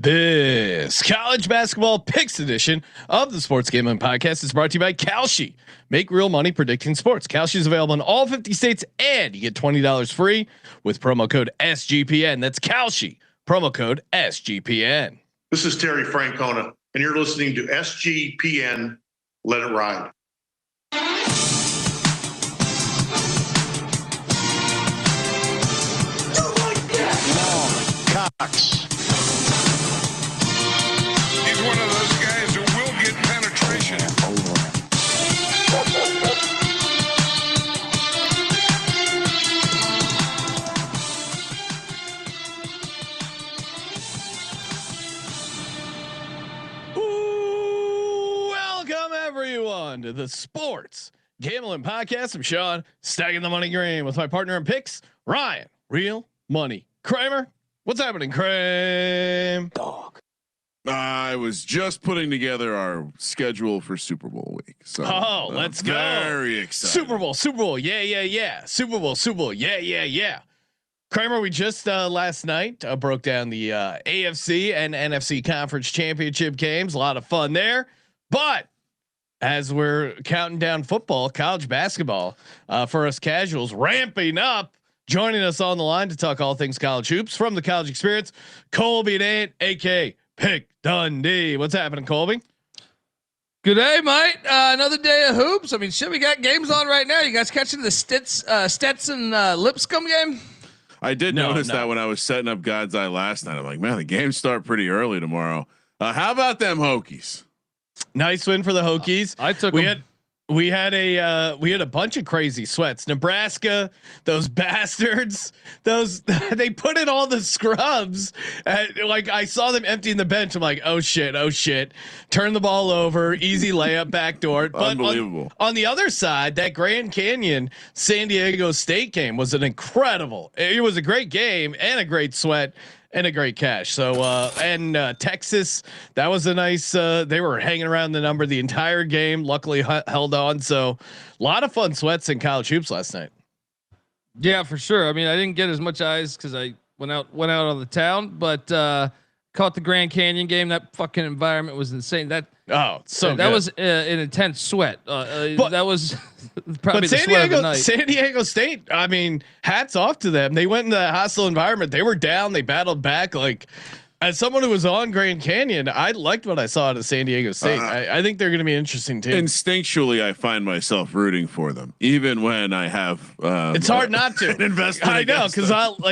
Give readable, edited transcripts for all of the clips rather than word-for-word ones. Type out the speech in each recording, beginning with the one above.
This college basketball picks edition of the Sports Gambling Podcast is brought to you by Kalshi. Make real money predicting sports. Kalshi is available in all 50 states, and you get $20 free with promo code SGPN. That's Kalshi, promo code SGPN. This is Terry Francona, and you're listening to SGPN. Let it ride. Cox. He's one of those guys who will get penetration. Welcome everyone to the Sports Gambling Podcast. I'm Sean, stacking the money green with my partner in picks, Ryan, Real Money Kramer. What's happening, Kramer? Dog. I was just putting together our schedule for Super Bowl week. So, let's go. Very excited. Super Bowl. Yeah. Super Bowl. Yeah. Kramer, we just last night broke down the AFC and NFC conference championship games. A lot of fun there. But as we're counting down football, college basketball for us casuals ramping up. Joining us on the line to talk all things college hoops from the college experience, Colby Dant, aka Pick Dundee. What's happening, Colby? Good day, mate. Another day of hoops. I mean, shit, we got games on right now. You guys catching the Stetson Lipscomb game? I did notice that when I was setting up God's Eye last night. I'm like, man, the games start pretty early tomorrow. How about them Hokies? Nice win for the Hokies. I took. We had a bunch of crazy sweats. Nebraska, those bastards, they put in all the scrubs. Like I saw them emptying the bench. I'm like, oh shit. Turn the ball over, easy layup, backdoor. But unbelievable. On the other side, that Grand Canyon San Diego State game was an incredible. It was a great game and a great sweat. And a great cash. So, and Texas, that was a nice, they were hanging around the number the entire game, luckily held on. So a lot of fun sweats in college hoops last night. Yeah, for sure. I mean, I didn't get as much eyes cause I went out on the town, but, caught the Grand Canyon game. That fucking environment was insane. That was an intense sweat. That was probably the sweat of the night. San Diego State. I mean, hats off to them. They went in the hostile environment. They were down. They battled back. Like as someone who was on Grand Canyon, I liked what I saw out of San Diego State. I think they're going to be an interesting team. Instinctually, I find myself rooting for them, even when I have. It's hard not to invest. I know because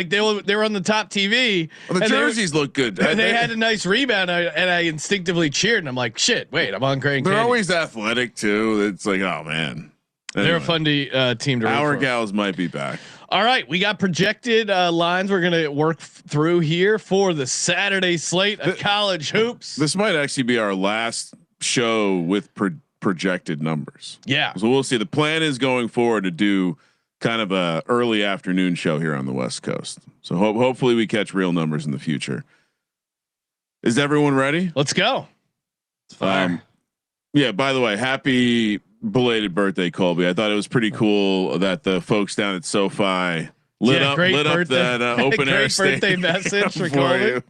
they were on the top TV. Well, the jerseys look good. And they had a nice rebound, and I instinctively cheered. And I'm like, shit, wait, I'm on Grand Canyon. They're always athletic too. It's like, oh man, anyway, they're a fun team to root our for. gals might be back. All right, we got projected lines we're going to work through here for the Saturday slate of college hoops. This might actually be our last show with projected numbers. Yeah. So we'll see. The plan is going forward to do kind of a early afternoon show here on the West Coast. So hopefully we catch real numbers in the future. Is everyone ready? Let's go. Yeah, by the way, happy belated birthday, Colby. I thought it was pretty cool that the folks down at SoFi lit up that open air birthday message for Colby.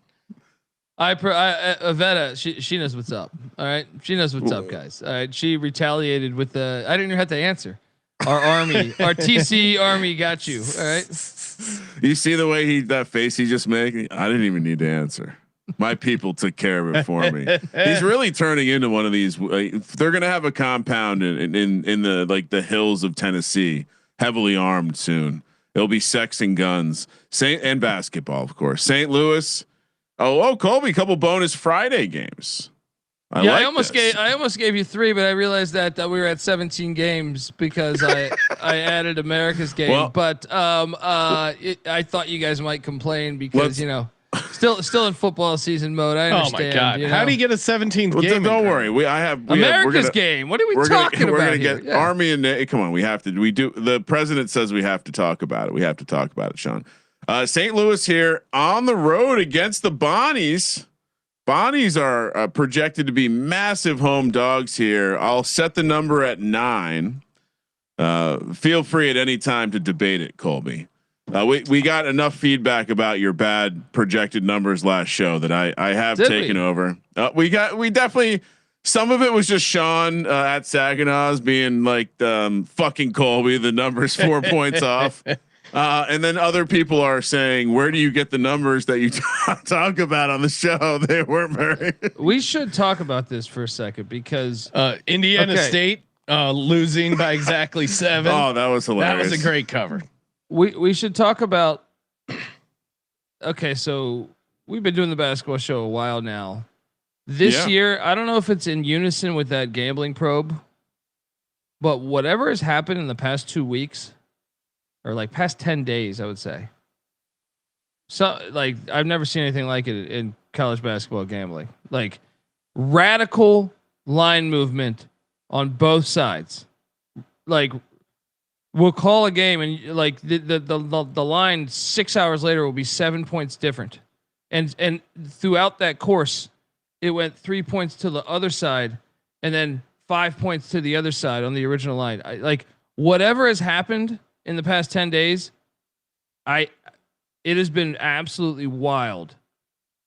Avetta, she knows what's up. All right. She knows what's up, guys. All right. She retaliated with I didn't even have to answer. Our army, our TC army got you. All right. You see the way that face he just made? I didn't even need to answer. My people took care of it for me. He's really turning into one of these. They're going to have a compound in the hills of Tennessee, heavily armed soon. It'll be sex and guns, and basketball, of course. St. Louis. Oh, Colby, couple bonus Friday games. I almost gave you 3, but I realized that we were at 17 games because I added America's game. Well, but I thought you guys might complain because still in football season mode. I understand. Oh my god! How do you get a 17th game? Don't worry. America's game. What are we talking about? We're gonna get Army and come on. We have to. We do. The president says we have to talk about it. We have to talk about it, Sean. St. Louis here on the road against the Bonnies. Bonnies are projected to be massive home dogs here. I'll set the number at 9. Feel free at any time to debate it, Colby. We got enough feedback about your bad projected numbers last show that I have taken over. We definitely, some of it was just Sean at Saginaw's being like fucking Colby, the numbers 4 points off. And then other people are saying, where do you get the numbers that you talk about on the show? They weren't very. We should talk about this for a second because Indiana State losing by exactly 7. Oh, that was hilarious. That was a great cover. We should talk about. Okay, so we've been doing the basketball show a while now. This year, I don't know if it's in unison with that gambling probe, but whatever has happened in the past 2 weeks, or like past 10 days, I would say. So like I've never seen anything like it in college basketball gambling. Like radical line movement on both sides. Like we'll call a game and like the line 6 hours later will be 7 points different. And throughout that course, it went 3 points to the other side and then 5 points to the other side on the original line. Like whatever has happened in the past 10 days, it has been absolutely wild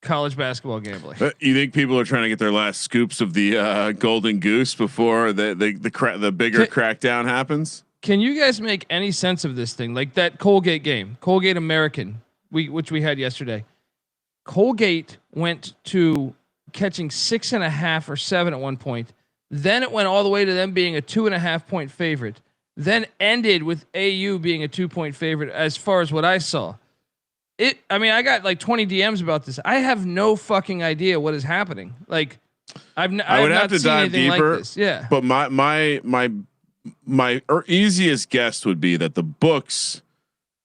college basketball gambling. You think people are trying to get their last scoops of the golden goose before the bigger crackdown happens? Can you guys make any sense of this thing? Like that Colgate game, Colgate American, which we had yesterday. Colgate went to catching 6.5 or 7 at one point. Then it went all the way to them being a 2.5 point favorite. Then ended with AU being a 2 point favorite as far as what I saw. I mean, I got like 20 DMs about this. I have no fucking idea what is happening. Like I would have to dive deeper. Like this. Yeah. But my easiest guess would be that the books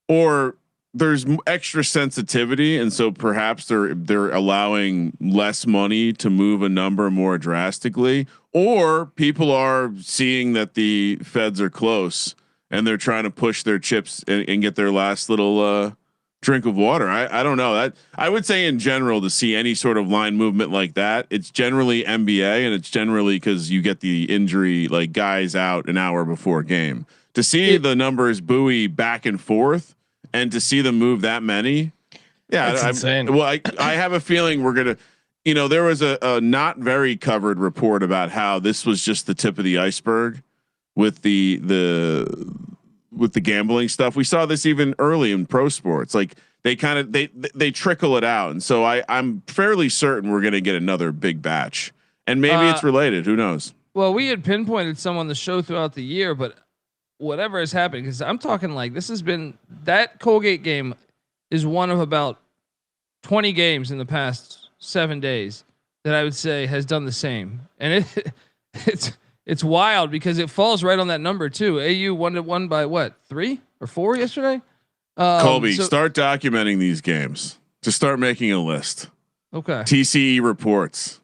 or there's extra sensitivity. And so perhaps they're allowing less money to move a number more drastically, or people are seeing that the feds are close and they're trying to push their chips and get their last little drink of water. I don't know. That I would say in general, to see any sort of line movement like that, it's generally NBA, and it's generally because you get the injury, like guys out an hour before game. To see the numbers buoy back and forth and to see them move that many. Yeah. That's insane. Well, I have a feeling we're going to, there was a not very covered report about how this was just the tip of the iceberg with the gambling stuff. We saw this even early in pro sports. Like they kind of, they trickle it out. And so I'm fairly certain we're going to get another big batch, and maybe it's related. Who knows? Well, we had pinpointed some on the show throughout the year, but whatever is happening, because I'm talking like this has been, that Colgate game is one of about 20 games in the past 7 days that I would say has done the same. And it's wild because it falls right on that number too. AU won by what, 3 or 4 yesterday? Colby, start documenting these games. Just start making a list. Okay. TCE reports.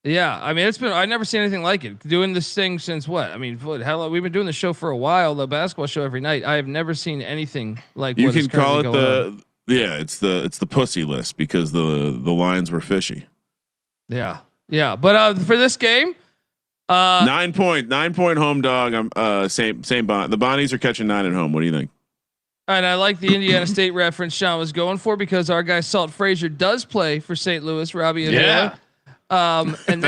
Yeah, I mean, I've never seen anything like it. Doing this thing since what? I mean, hell, we've been doing the show for a while, the basketball show every night. I have never seen anything like. You can call it it's the pussy list because the lines were fishy. Yeah, but for this game, 9 point home dog. I'm same bond. The Bonnies are catching 9 at home. What do you think? And I like the Indiana State reference Sean was going for because our guy Salt Frazier does play for St. Louis. Robbie and and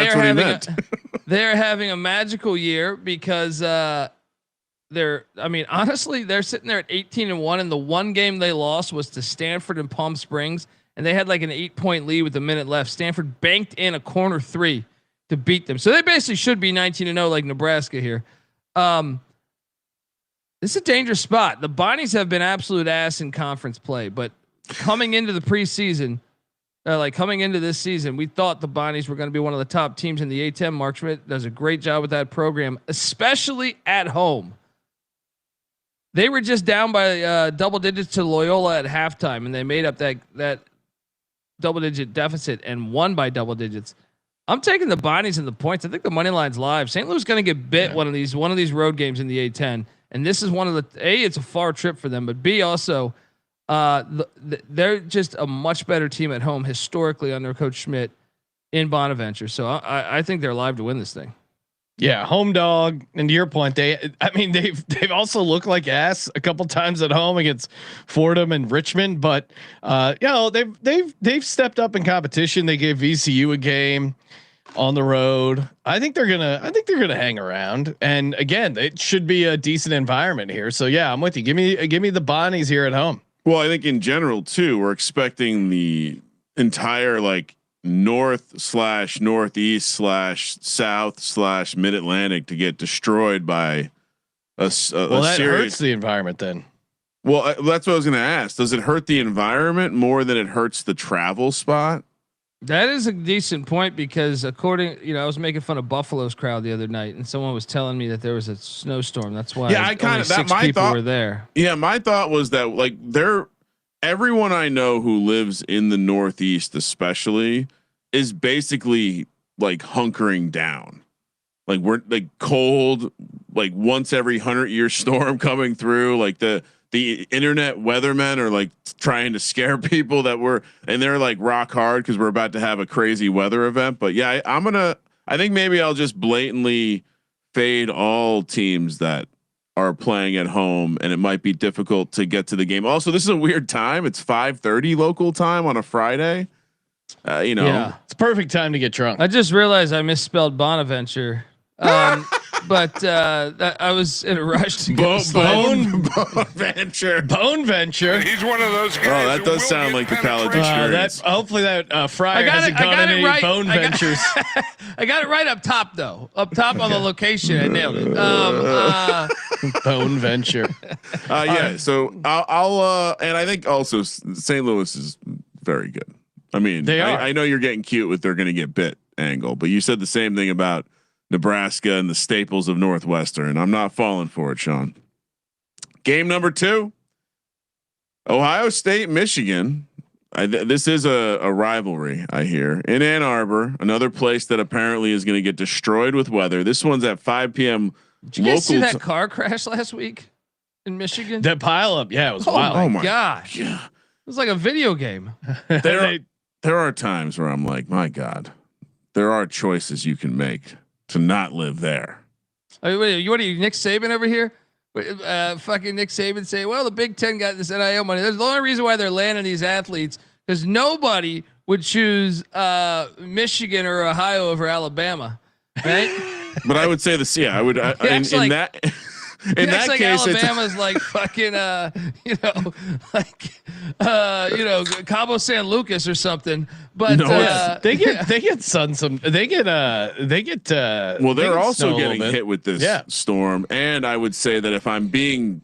they're having a magical year because honestly, they're sitting there at 18-1, and the one game they lost was to Stanford in Palm Springs, and they had like an 8-point lead with a minute left. Stanford banked in a corner 3 to beat them, so they basically should be 19-0 like Nebraska here. This is a dangerous spot. The Bonnies have been absolute ass in conference play, but coming into the preseason. Coming into this season, we thought the Bonnies were going to be one of the top teams in the A10. Mark Schmidt does a great job with that program, especially at home. They were just down by double digits to Loyola at halftime, and they made up that double-digit deficit and won by double digits. I'm taking the Bonnies and the points. I think the money line's live. St. Louis is going to get bit one of these road games in the A10, and this is one of the it's a far trip for them, but B also. They're just a much better team at home historically under Coach Schmidt in Bonaventure. So I think they're live to win this thing. Yeah, home dog. And to your point, they've also looked like ass a couple times at home against Fordham and Richmond, but they've stepped up in competition. They gave VCU a game on the road. I think they're gonna hang around. And again, it should be a decent environment here. So yeah, I'm with you. Give me the Bonnies here at home. Well, I think in general too, we're expecting the entire north/northeast/south/mid-Atlantic to get destroyed by that series. Hurts the environment then. Well, that's what I was going to ask. Does it hurt the environment more than it hurts the travel spot? That is a decent point because I was making fun of Buffalo's crowd the other night, and someone was telling me that there was a snowstorm. That's why. Yeah, I kind of that. My thought were there. Yeah, my thought was that everyone I know who lives in the Northeast, especially, is basically hunkering down. We're cold, once every 100-year storm coming through. The internet weathermen are trying to scare people and they're rock hard because we're about to have a crazy weather event. But yeah, I think maybe I'll just blatantly fade all teams that are playing at home, and it might be difficult to get to the game. Also, this is a weird time. It's 5:30 local time on a Friday. Yeah, it's a perfect time to get drunk. I just realized I misspelled Bonaventure. But I was in a rush to Bonaventure. Bonaventure. He's one of those guys. Oh, that does sound like the college experience. Hopefully that Fryer hasn't gone in any right. Bonaventures. I got it right up top though. Up top on the location, I nailed it. Bonaventure. Yeah. So I'll and I think also St. Louis is very good. I mean, I know you're getting cute with they're going to get bit angle, but you said the same thing about Nebraska and the staples of Northwestern. I'm not falling for it, Sean. Game number 2, Ohio State, Michigan. This is a rivalry, I hear, in Ann Arbor, another place that apparently is going to get destroyed with weather. This one's at 5 p.m. Did you guys see that car crash last week in Michigan? That pile up. Yeah, it was wild. Oh my gosh. It was like a video game. There are times where I'm like, my God, there are choices you can make to not live there. What are you, Nick Saban over here? Fucking Nick Saban say, well, the Big Ten got this NIL money. That's the only reason why they're landing these athletes, because nobody would choose Michigan or Ohio over Alabama, right? But I would say I would in that. In that case, Alabama's fucking, Cabo San Lucas or something. But they get sun some. They get. Well, they're also getting hit with this storm, and I would say that if I'm being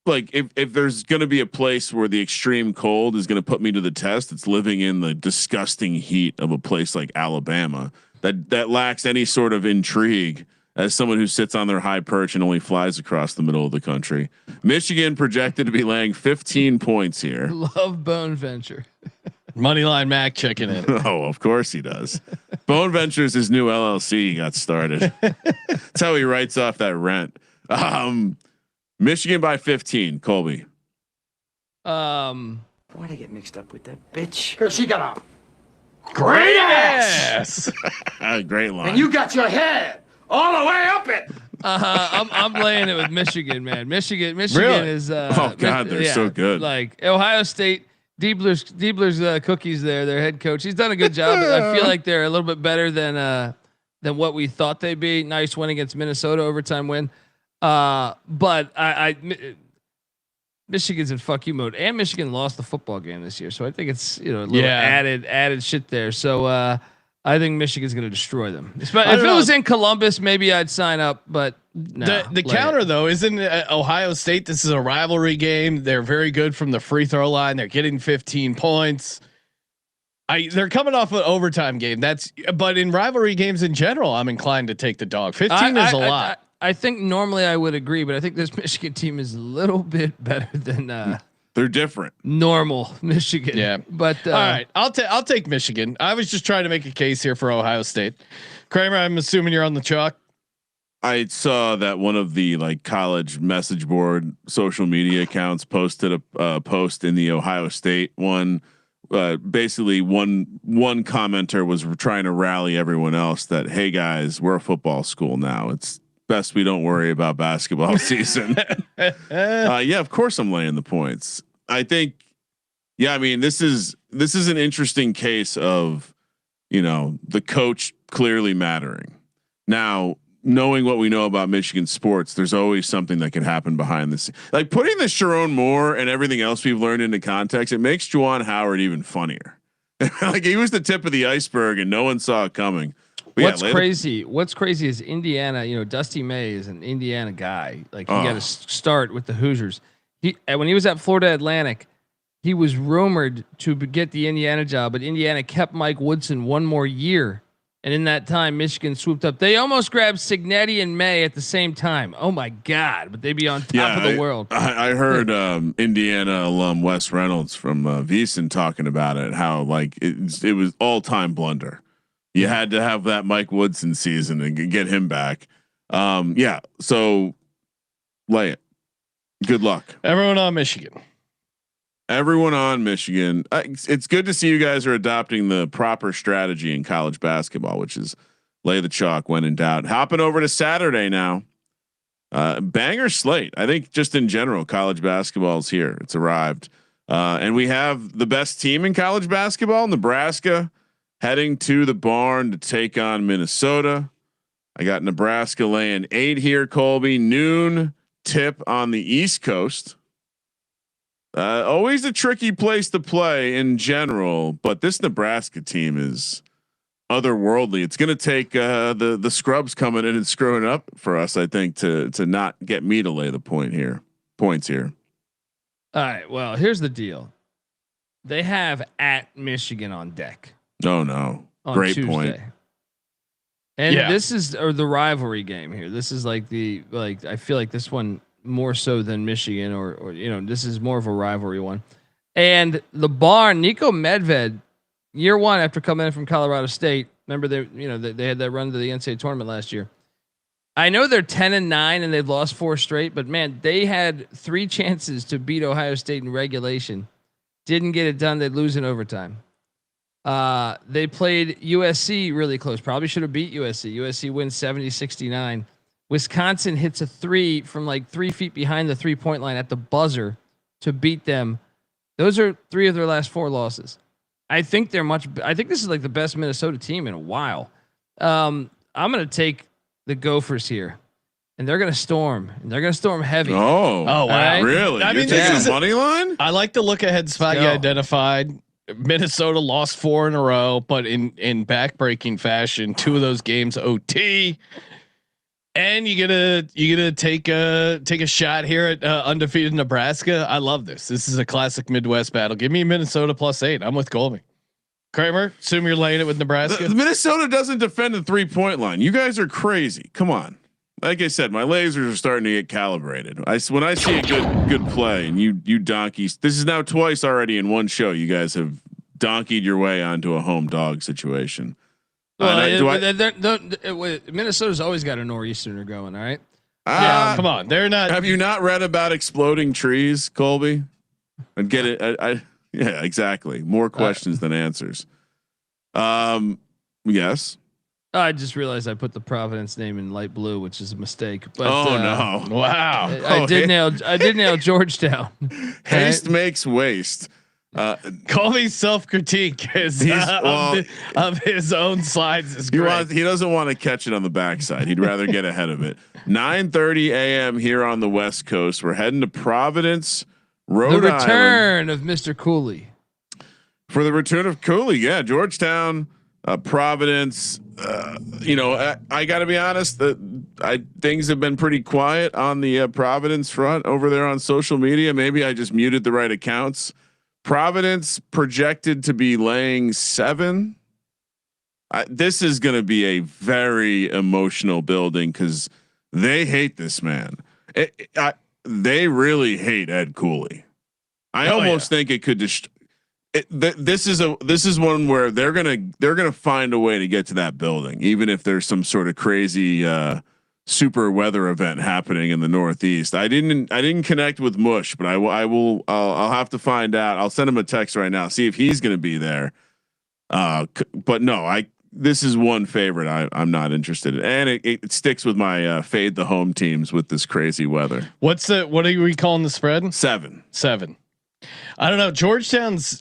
if there's going to be a place where the extreme cold is going to put me to the test, it's living in the disgusting heat of a place like Alabama that lacks any sort of intrigue. As someone who sits on their high perch and only flies across the middle of the country, Michigan projected to be laying 15 points here. Love Bonaventure. Moneyline Mac checking in. Oh, of course he does. Bonaventure's his new LLC got started. That's how he writes off that rent. Michigan by 15. Colby. Why'd I get mixed up with that bitch? Cause she got a great ass. Great line. And you got your head all the way up it. I'm laying it with Michigan, man. Michigan really? is. Oh God, they're so good. Ohio State, Diebler's cookies. Their head coach. He's done a good job. I feel like they're a little bit better than what we thought they'd be. Nice win against Minnesota, overtime win. But Michigan's in fuck you mode, and Michigan lost the football game this year, so I think it's a little added shit there. So. I think Michigan's going to destroy them. If it was in Columbus, maybe I'd sign up. But no, the counter though isn't Ohio State. This is a rivalry game. They're very good from the free throw line. They're getting 15 points. They're coming off an overtime game. But in rivalry games in general, I'm inclined to take the dog. 15 is a lot. I think normally I would agree, but I think this Michigan team is a little bit better than. They're different. Normal Michigan. Yeah. But all right, I'll take Michigan. I was just trying to make a case here for Ohio State. Kramer, I'm assuming you're on the chalk. I saw that one of the college message board social media accounts posted a post in the Ohio State one basically one commenter was trying to rally everyone else that, hey guys, we're a football school now. It's best we don't worry about basketball season. Yeah, of course I'm laying the points. I think, yeah, I mean, this is an interesting case of, the coach clearly mattering. Now, knowing what we know about Michigan sports, there's always something that can happen behind the scenes. Like putting the Sharon Moore and everything else we've learned into context, it makes Juwan Howard even funnier. Like he was the tip of the iceberg and no one saw it coming. But what's crazy is Indiana, Dusty May is an Indiana guy. Like he got to start with the Hoosiers. When he was at Florida Atlantic, he was rumored to get the Indiana job, but Indiana kept Mike Woodson one more year. And in that time, Michigan swooped up. They almost grabbed Cignetti and May at the same time. Oh my God! But they'd be on top of the world. I heard Indiana alum Wes Reynolds from VEASAN talking about it. How like it was all time blunder. You had to have that Mike Woodson season and get him back. Yeah. So lay it. Good luck, everyone on Michigan. Everyone on Michigan. It's good to see you guys are adopting the proper strategy in college basketball, which is lay the chalk when in doubt. Hopping over to Saturday now. Banger slate. I think just in general, college basketball is here. It's arrived. And we have the best team in college basketball, Nebraska, heading to the barn to take on Minnesota. I got Nebraska laying 8 here, Colby. Noon tip on the East Coast. Always a tricky place to play in general, but this Nebraska team is otherworldly. It's going to take the scrubs coming in and screwing up for us, I think, to not get me to lay the points here. All right. Well, here's the deal. They have at Michigan on deck. Oh no! Great Tuesday. Point. And this is the rivalry game here. This is like I feel like this one more so than Michigan or this is more of a rivalry one. And the barn, Nico Medved, year one after coming in from Colorado State. Remember they had that run to the NCAA tournament last year. I know they're 10-9 and they've lost 4 straight, but man, they had 3 chances to beat Ohio State in regulation. Didn't get it done. They'd lose in overtime. They played USC really close. Probably should have beat USC. USC wins 70-69. Wisconsin hits a 3 from like 3 feet behind the 3-point line at the buzzer to beat them. Those are 3 of their last 4 losses. I think this is like the best Minnesota team in a while. I'm going to take the Gophers here, and they're going to storm. And they're going to storm heavy. Oh wow! Right? Really? You're taking a money line? I like the look ahead spot you identified. Minnesota lost 4 in a row, but in backbreaking fashion. 2 of those games OT. And you gonna take a shot here at undefeated Nebraska. I love this. This is a classic Midwest battle. Give me Minnesota +8. I'm with Colby. Kramer, assume you're laying it with Nebraska. Minnesota doesn't defend the 3-point line. You guys are crazy. Come on. Like I said, my lasers are starting to get calibrated. When I see a good play and you donkeys, this is now twice already in one show. You guys have donkeyed your way onto a home dog situation. Minnesota's always got a nor'easterner going. All right. Come on. They're not. Have you not read about exploding trees, Colby? And get it. Yeah, exactly. More questions than answers. Yes. I just realized I put the Providence name in light blue, which is a mistake. But, no! Wow. I did nail Georgetown. Haste makes waste. Colby's self-critique is of his own slides is great. He doesn't want to catch it on the backside. He'd rather get ahead of it. 9:30 a.m. here on the West Coast. We're heading to Providence, Rhode Island. The return of Mr. Cooley. For the return of Cooley, yeah, Georgetown, Providence. I got to be honest that things have been pretty quiet on the Providence front over there on social media. Maybe I just muted the right accounts. Providence projected to be laying 7. This is going to be a very emotional building because they hate this man. They really hate Ed Cooley. I almost think it could this is one where they're gonna find a way to get to that building, even if there's some sort of crazy super weather event happening in the Northeast. I didn't connect with Mush, but I'll have to find out. I'll send him a text right now, see if he's going to be there. But no, this is one favorite I'm not interested in, and it sticks with my fade the home teams with this crazy weather. What are we calling the spread? 7. I don't know. Georgetown's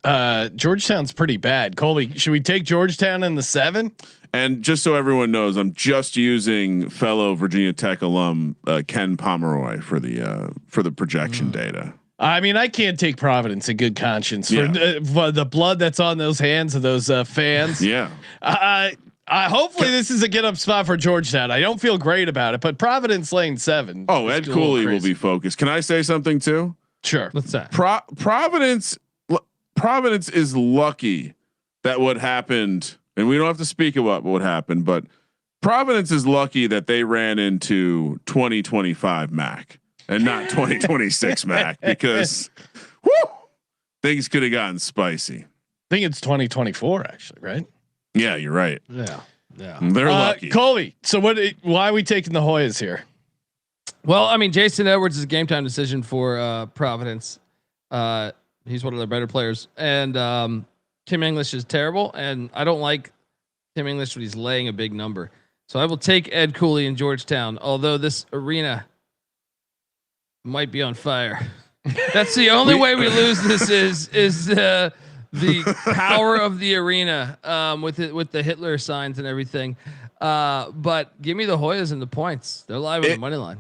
pretty bad. Colby, should we take Georgetown in the 7? And just so everyone knows, I'm just using fellow Virginia Tech alum Ken Pomeroy for the projection data. I mean, I can't take Providence in good conscience for the blood that's on those hands of those fans. Yeah. Hopefully this is a get up spot for Georgetown. I don't feel great about it, but Providence lane 7. Oh, Ed Cooley will be focused. Can I say something too? Sure. What's that? Providence is lucky that what happened, and we don't have to speak about what happened, but Providence is lucky that they ran into 2025 Mac and not 2026 Mac, because things could have gotten spicy. I think it's 2024 actually, right? Yeah, you're right. Yeah. They're lucky. Colby, so why are we taking the Hoyas here? Well, I mean, Jason Edwards is a game time decision for Providence. He's one of their better players, and Tim English is terrible, and I don't like Tim English when he's laying a big number. So I will take Ed Cooley in Georgetown, although this arena might be on fire. That's the only way we lose this is the power of the arena with the Hitler signs and everything. But give me the Hoyas and the points. They're live on the money line.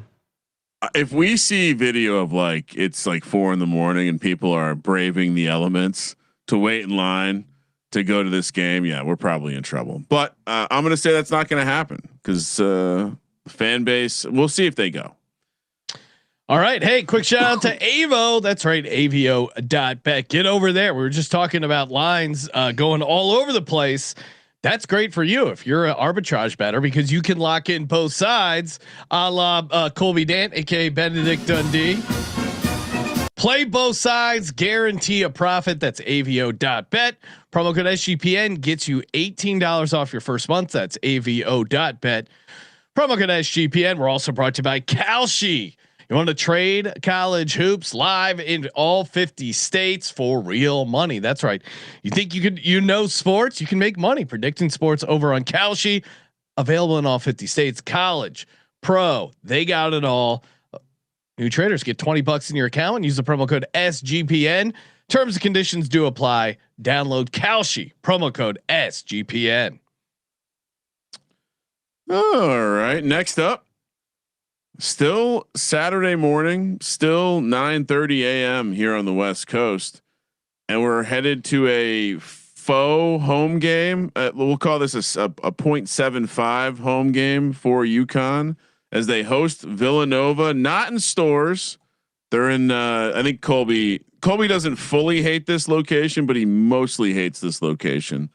If we see video of it's 4 a.m. and people are braving the elements to wait in line to go to this game, yeah, we're probably in trouble. But I'm going to say that's not going to happen because fan base. We'll see if they go. All right. Hey, quick shout out to Avo. That's right. AVO.bet. Get over there. We were just talking about lines going all over the place. That's great for you if you're an arbitrage bettor, because you can lock in both sides, a la Colby Dant, aka Benedict Dundee. Play both sides, guarantee a profit. That's AVO.bet. Promo code SGPN gets you $18 off your first month. That's AVO.bet. Promo code SGPN. We're also brought to you by Kalshi. You want to trade college hoops live in all 50 states for real money. That's right. You think you know sports, you can make money predicting sports over on Kalshi. Available in all 50 states. College, pro, they got it all. New traders get $20 in your account and use the promo code SGPN. Terms and conditions do apply. Download Kalshi, promo code SGPN. All right. Next up. Still Saturday morning, still 9:30 a.m. here on the West Coast, and we're headed to a faux home game. We'll call this a 0.75 home game for UConn as they host Villanova. Not in stores, they're in. I think Colby doesn't fully hate this location, but he mostly hates this location.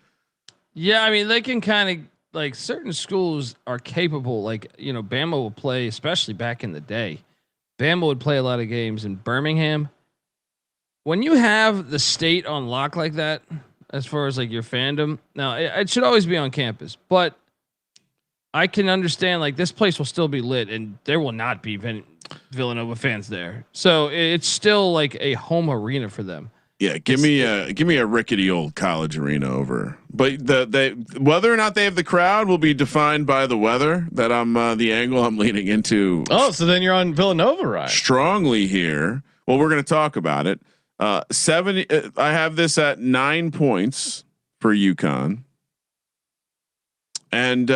Yeah, I mean they can kind of. Like certain schools are capable, Bama will play, especially back in the day. Bama would play a lot of games in Birmingham. When you have the state on lock like that, as far as your fandom, now it should always be on campus, but I can understand this place will still be lit and there will not be Villanova fans there. So it's still a home arena for them. Yeah, give me a rickety old college arena over. But whether or not they have the crowd will be defined by the weather. That the angle I'm leaning into. Oh, so then you're on Villanova, right? Strongly here. Well, we're going to talk about it. 70. I have this at 9 points for UConn, and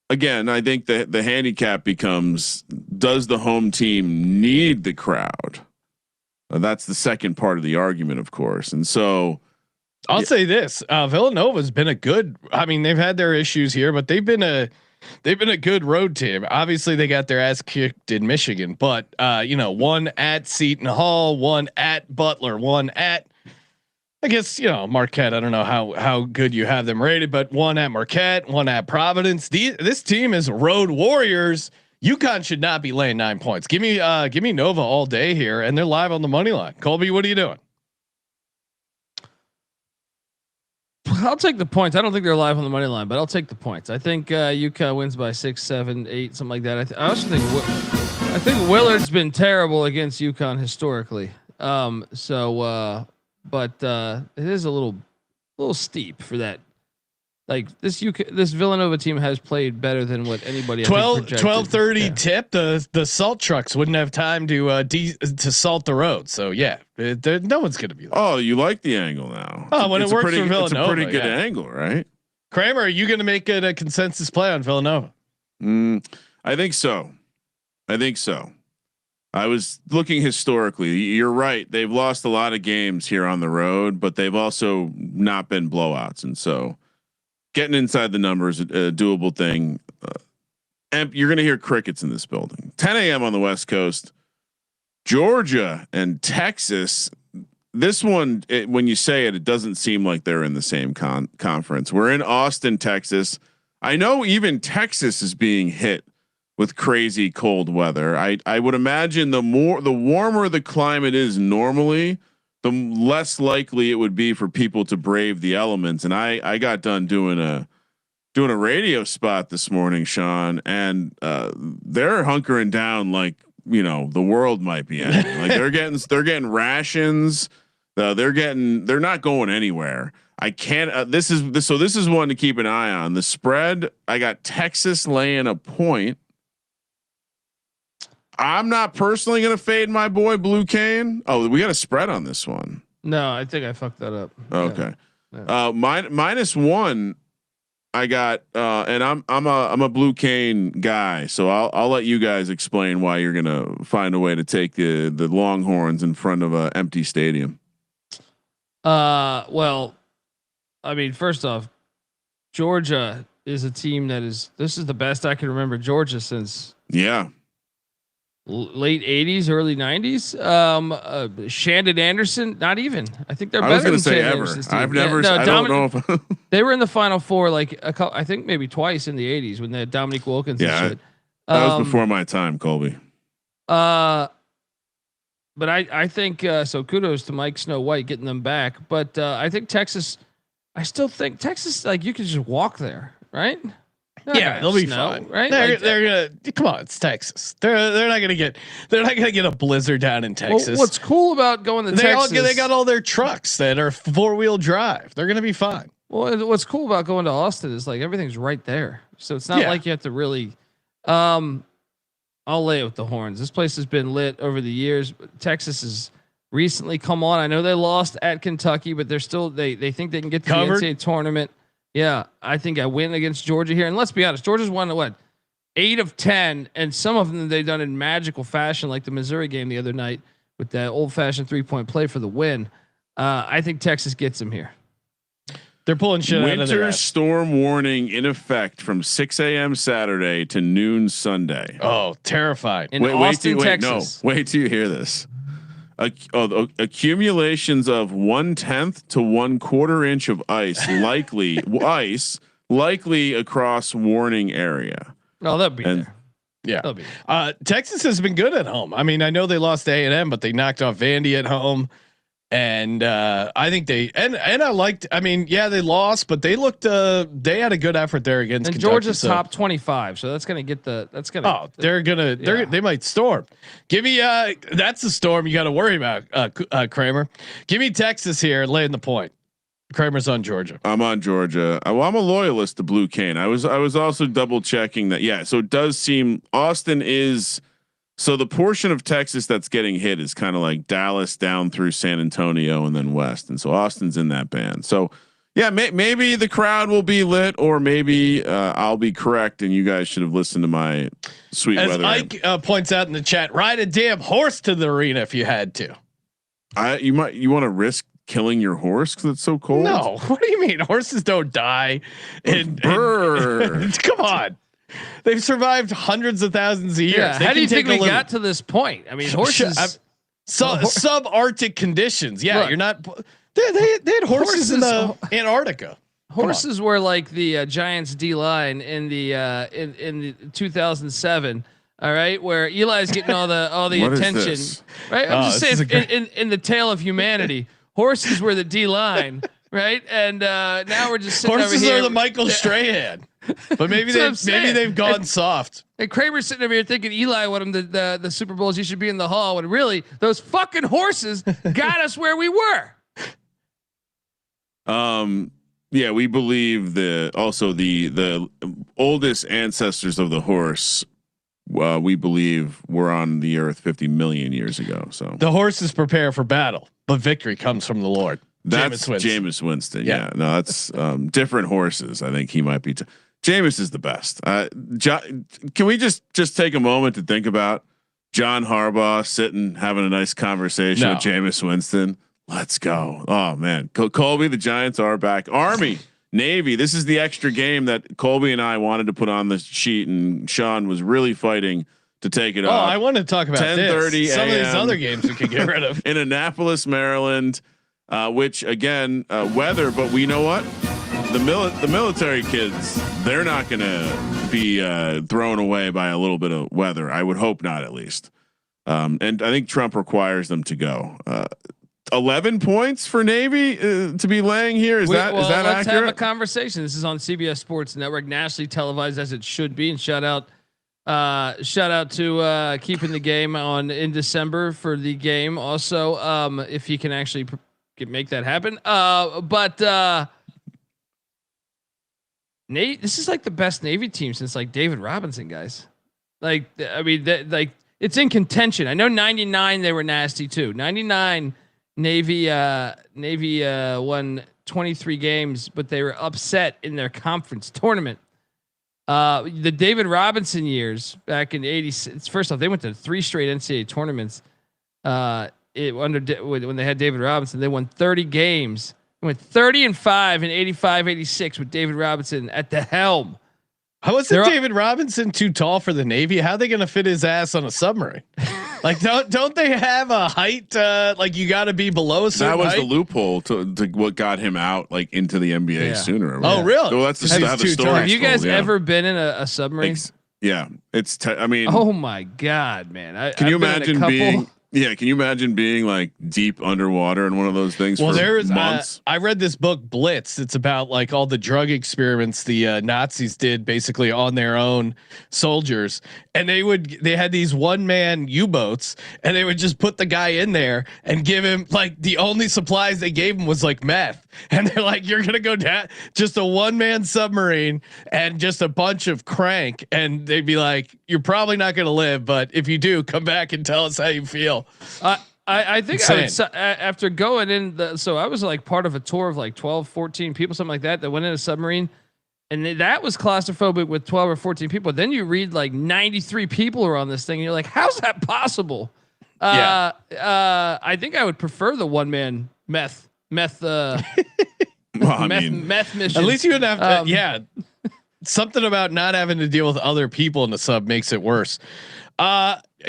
again, I think the handicap becomes: does the home team need the crowd? That's the second part of the argument, of course. And so I'll say this, Villanova's been a good, I mean, they've had their issues here, but they've been a good road team. Obviously they got their ass kicked in Michigan, but one at Seton Hall, one at Butler, one at, I guess, Marquette. I don't know how good you have them rated, but one at Marquette, one at Providence. This team is road warriors. UConn should not be laying 9 points. Give me Nova all day here, and they're live on the money line. Colby, what are you doing? I'll take the points. I don't think they're live on the money line, but I'll take the points. I think UConn wins by 6, 7, 8, something like that. I also think Willard's been terrible against UConn historically. But it is a little steep for that. Like this Villanova team has played better than what anybody 12:30 tip. The salt trucks wouldn't have time to salt the road. So yeah, no one's gonna be. Oh, you like the angle now? Oh, when it works for Villanova, it's a pretty good angle, right? Kramer, are you gonna make it a consensus play on Villanova? I think so. I was looking historically. You're right. They've lost a lot of games here on the road, but they've also not been blowouts, and so. Getting inside the numbers, a doable thing. And you're going to hear crickets in this building. 10 a.m. on the West Coast, Georgia and Texas. This one, when you say it, it doesn't seem like they're in the same conference. We're in Austin, Texas. I know even Texas is being hit with crazy cold weather. I would imagine the warmer the climate is normally, the less likely it would be for people to brave the elements. And I got done doing a radio spot this morning, Sean, and they're hunkering down like, the world might be ending. Like they're getting rations. They're not going anywhere. I can't. This is one to keep an eye on. The spread. I got Texas laying a point. I'm not personally going to fade my boy Blue Cane. Oh, we got a spread on this one. No, I think I fucked that up. Okay. Yeah. -1. I got, and I'm a Blue Cane guy. So I'll let you guys explain why you're going to find a way to take the Longhorns in front of an empty stadium. Well, I mean, first off, Georgia is a team this is the best I can remember Georgia since. Yeah. Late 80s, early 90s. Shandon Anderson, not even. I think they're better than Shandon Anderson's team. I've never. I don't know if they were in the Final Four I think maybe twice in the 80s when they had Dominique Wilkins. Yeah, and shit. That was before my time, Colby. But I think so. Kudos to Mike Snow White getting them back. But I think Texas. I still think Texas, like you can just walk there, right? Yeah, they'll be fine, right? They're gonna come on. It's Texas. They're not gonna get a blizzard down in Texas. Well, what's cool about going to Texas? They got all their trucks that are 4-wheel drive. They're gonna be fine. Well, what's cool about going to Austin is like everything's right there, so it's not like you have to really. I'll lay it with the horns. This place has been lit over the years. Texas has recently come on. I know they lost at Kentucky, but they're still they think they can get to the NCAA tournament. Yeah, I think I win against Georgia here. And let's be honest, Georgia's won 8 of 10, and some of them they've done in magical fashion, like the Missouri game the other night with that old-fashioned 3-point play for the win. I think Texas gets them here. They're pulling shit out of their ass. Winter storm warning in effect from 6 a.m. Saturday to noon Sunday. Oh, terrified! In Austin, Texas. Wait till you hear this. Accumulations of 1/10 to 1/4 inch of ice likely across warning area. Oh, that'd be there. Yeah. Texas has been good at home. I mean, I know they lost to A&M, but they knocked off Vandy at home. And I think they lost, but they looked they had a good effort there against and Kentucky, Georgia's top 25, so that's gonna get they might storm. Give me that's the storm you got to worry about, Kramer. Give me Texas here laying the point. Kramer's on Georgia. I'm on Georgia. Well, I'm a loyalist to Blue Cane. I was also double checking that. Yeah, so it does seem Austin is. So the portion of Texas that's getting hit is kind of like Dallas down through San Antonio and then west, and so Austin's in that band. So yeah, maybe the crowd will be lit, or maybe I'll be correct, and you guys should have listened to my sweet As weather. Ike points out in the chat, ride a damn horse to the arena if you had to. You want to risk killing your horse because it's so cold? No, what do you mean? Horses don't die. Come on. They've survived hundreds of thousands of years. Yeah. How do you think we got to this point? I mean, horses. Subarctic conditions. Yeah, look, you're not. They had horses in the Antarctica. Horses were like the Giants D line in the 2007. All right, where Eli's getting all the attention. Right, I'm just saying in the tale of humanity, horses were the D line. right? And now we're just sitting horses over here. are the Michael Strahan, but maybe they've gone soft. And Kramer's sitting over here thinking Eli won him the Super Bowls. He should be in the hall. When really those fucking horses got us where we were. Yeah, we believe the oldest ancestors of the horse. We believe were on the earth 50 million years ago. So the horses prepare for battle, but victory comes from the Lord. That's Jameis Winston. Yeah, no, that's different horses. I think he might be. Jameis is the best. Can we just take a moment to think about John Harbaugh sitting having a nice conversation with Jameis Winston? Let's go. Oh man, Colby, the Giants are back. Army, Navy. This is the extra game that Colby and I wanted to put on the sheet, and Sean was really fighting to take it off. I want to talk about 10:30 some of these other games we could get rid of in Annapolis, Maryland. Which again, weather, but we know what the military kids, they're not going to be thrown away by a little bit of weather. I would hope not, at least. And I think Trump requires them to go. 11 points for Navy to be laying here. Is that let's accurate? have a conversation. This is on CBS Sports Network, nationally televised as it should be. And shout out to keeping the game on in December for the game. Also, if he can actually make that happen. Nate, this is like the best Navy team since like David Robinson, guys. Like, I mean, it's in contention. I know 99 they were nasty too. 99 Navy won 23 games, but they were upset in their conference tournament. The David Robinson years back in '86. First off, they went to 3 straight NCAA tournaments. When they had David Robinson, they won 30 games. They went 30-5 in '85, '86 with David Robinson at the helm. How was David Robinson too tall for the Navy? How are they going to fit his ass on a submarine? Like, don't they have a height? Like you got to be below a certain height? That was the loophole to what got him out like into the NBA sooner. Oh, really? Well, that's the story. Have you guys ever been in a submarine? Yeah, it's. I mean, oh my god, man! Can you imagine being? Yeah, can you imagine being like deep underwater in one of those things? Well, for months? I read this book Blitz. It's about like all the drug experiments the Nazis did basically on their own soldiers, and they had these one-man U-boats, and they would just put the guy in there and give him like the only supplies they gave him was like meth, and they're like, "You're gonna go down just a one-man submarine and just a bunch of crank," and they'd be like, "You're probably not gonna live, but if you do, come back and tell us how you feel." I think I would, after going in so I was like part of a tour of like 12, 14 people, something like that went in a submarine, and that was claustrophobic with 12 or 14 people. Then you read like 93 people are on this thing, and you're like, how's that possible? I think I would prefer the one man meth mission. At least you wouldn't have to. Something about not having to deal with other people in the sub makes it worse.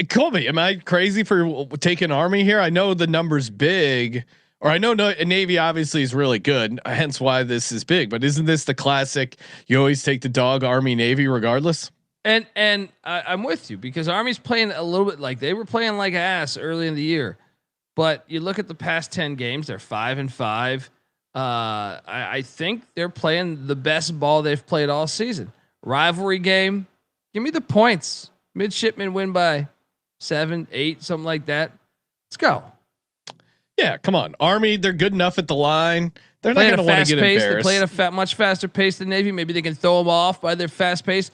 Colby, am I crazy for taking Army here? I know the number's big, or I know Navy obviously is really good, hence why this is big. But isn't this the classic? You always take the dog, Army, Navy, regardless. And I'm with you because Army's playing a little bit like they were playing like ass early in the year, but you look at the past 10 games, they're 5-5. I think they're playing the best ball they've played all season. Rivalry game, give me the points. Midshipmen win by 7, 8, something like that. Let's go. Yeah, come on, Army. They're good enough at the line. They're not going to want to get embarrassed. They play at a much faster pace than Navy. Maybe they can throw them off by their fast pace.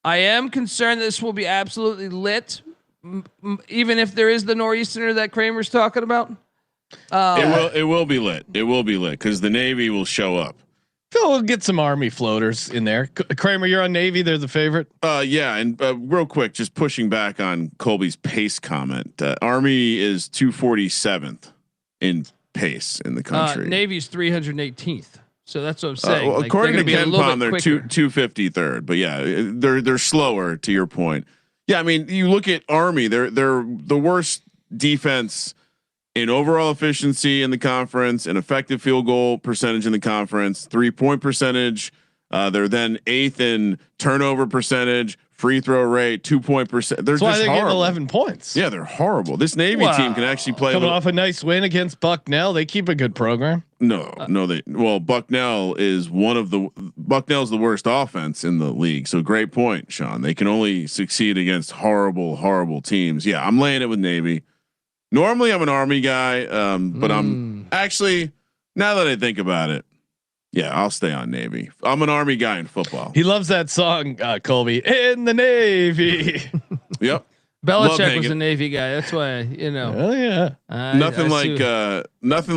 I am concerned this will be absolutely lit, even if there is the nor'easter that Kramer's talking about. It will be lit. It will be lit because the Navy will show up. We'll get some Army floaters in there. Kramer, you're on Navy. They're the favorite. Yeah. And real quick, just pushing back on Colby's pace comment. Army is 247th in pace in the country. Navy's 318th. So that's what I'm saying. Well, according to KenPom, they're 253rd. But yeah, they're slower. To your point. Yeah, I mean, you look at Army. They're the worst defense in overall efficiency in the conference, an effective field goal percentage in the conference, 3-point percentage. They're then 8th in turnover percentage, free throw rate, 2-point percent. They're just getting horrible. 11 points. Yeah, they're horrible. This Navy team can actually play coming off a nice win against Bucknell. They keep a good program. Bucknell is Bucknell's the worst offense in the league. So great point, Sean. They can only succeed against horrible teams. Yeah, I'm laying it with Navy. Normally I'm an Army guy, but I'm actually, now that I think about it, yeah, I'll stay on Navy. I'm an Army guy in football. He loves that song, Colby, in the Navy. Yep. Belichick was a Navy guy. That's why, Oh yeah. Nothing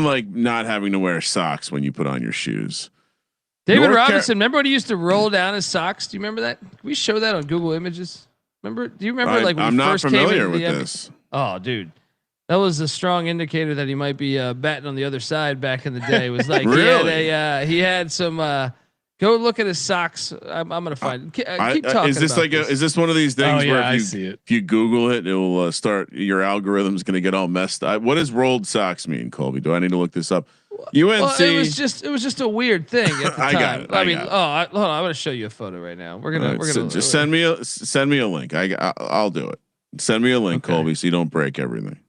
like not having to wear socks when you put on your shoes. David Robinson, remember when he used to roll down his socks? Do you remember that? Can we show that on Google Images? Remember? Do you remember when I'm he not first familiar came with this. Oh, dude. That was a strong indicator that he might be batting on the other side back in the day. It was like really? he had some. Go look at his socks. I'm gonna find. Keep talking. Is this is this one of these things where if you Google it will start your algorithm's going to get all messed up? What does rolled socks mean, Colby? Do I need to look this up? UNC. Well, it was just a weird thing at the time. got it. I mean, hold on. I'm gonna show you a photo right now. We're gonna just send me a link. I'll do it. Send me a link, okay, Colby, so you don't break everything.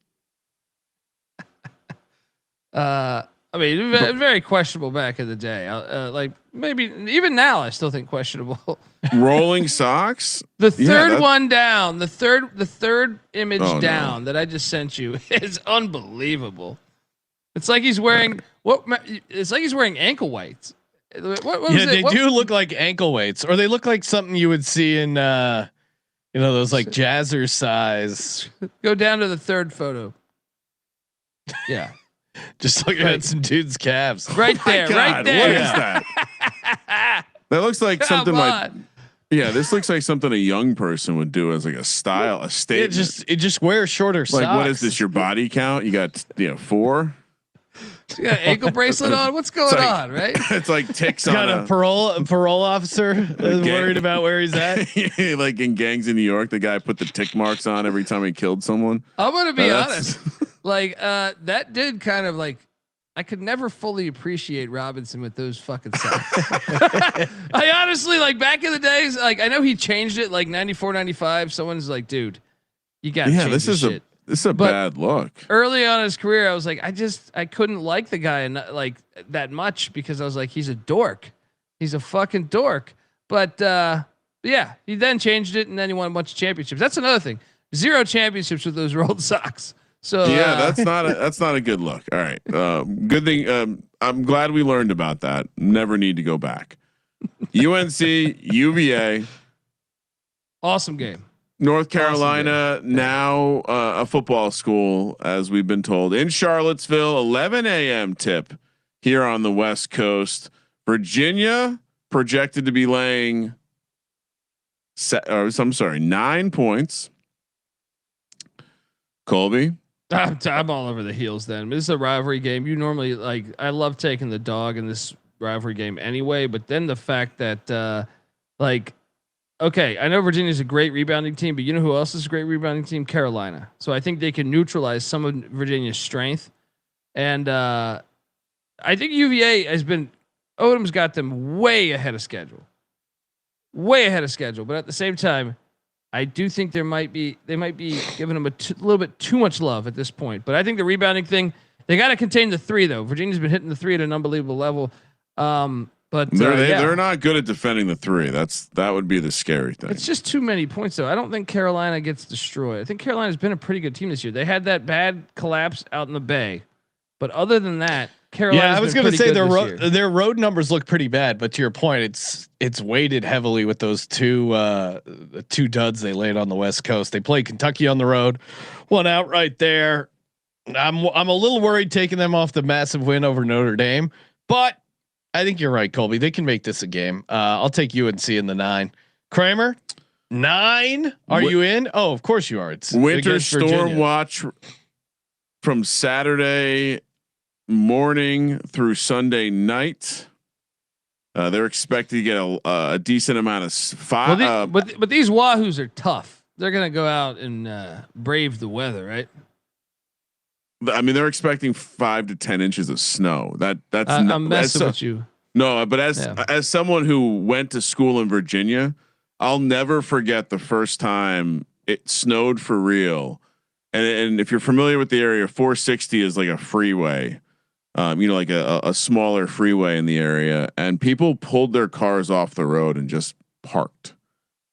I mean, very questionable back in the day. Like maybe even now, I still think questionable. Rolling socks. The third one down, the third image down that I just sent you is unbelievable. It's like he's wearing It's like he's wearing ankle weights. They do look like ankle weights, or they look like something you would see in those like jazzercise. Go down to the third photo. Yeah. Just looking at some dude's calves. Right there, right there. What is that? That looks like something like. Yeah, this looks like something a young person would do as like a statement. It just wear shorter socks. Like, what is this? Your body count? You got 4. You got an ankle bracelet on. What's going on? Right? It's like ticks on a parole officer worried about where he's at. Like in Gangs in New York, the guy put the tick marks on every time he killed someone. I'm gonna be honest. Like that did kind of like, I could never fully appreciate Robinson with those fucking socks. I honestly, like back in the days, like I know he changed it like 94, 95. Someone's like, dude, you got to change this is shit. This is a bad look. Early on in his career, I was like, I couldn't like the guy like that much because I was like, he's a dork. He's a fucking dork. But yeah, he then changed it and then he won a bunch of championships. That's another thing. 0 championships with those rolled socks. So yeah, that's not a good look. All right, good thing. I'm glad we learned about that. Never need to go back. UNC, UVA, awesome game. North Carolina now a football school, as we've been told, in Charlottesville. 11 a.m. tip here on the West Coast. Virginia projected to be laying 9 points. Colby. I'm all over the heels then. This is a rivalry game. You normally I love taking the dog in this rivalry game anyway, but then the fact that okay, I know Virginia's a great rebounding team, but you know who else is a great rebounding team? Carolina. So I think they can neutralize some of Virginia's strength. And I think UVA Odom's got them way ahead of schedule. Way ahead of schedule, but at the same time, I do think they might be giving them a little bit too much love at this point. But I think the rebounding thing, they got to contain the 3 though. Virginia's been hitting the 3 at an unbelievable level. But they're not good at defending the 3. That would be the scary thing. It's just too many points though. I don't think Carolina gets destroyed. I think Carolina's been a pretty good team this year. They had that bad collapse out in the Bay, but other than that, Carolina. Yeah, I was going to say their road numbers look pretty bad, but to your point, it's weighted heavily with those two duds they laid on the West Coast. They played Kentucky on the road, won out right there. I'm a little worried taking them off the massive win over Notre Dame, but I think you're right, Colby. They can make this a game. I'll take UNC in the 9. Kramer, 9. Are you in? Oh, of course you are. It's winter storm watch from Saturday morning through Sunday night. They're expected to get a decent amount of fire. But these Wahoos are tough. They're gonna go out and brave the weather, right? I mean, they're expecting 5 to 10 inches of snow. That's I'm messing with you. No, but as someone who went to school in Virginia, I'll never forget the first time it snowed for real. And if you're familiar with the area, 460 is like a freeway. like a smaller freeway in the area, and people pulled their cars off the road and just parked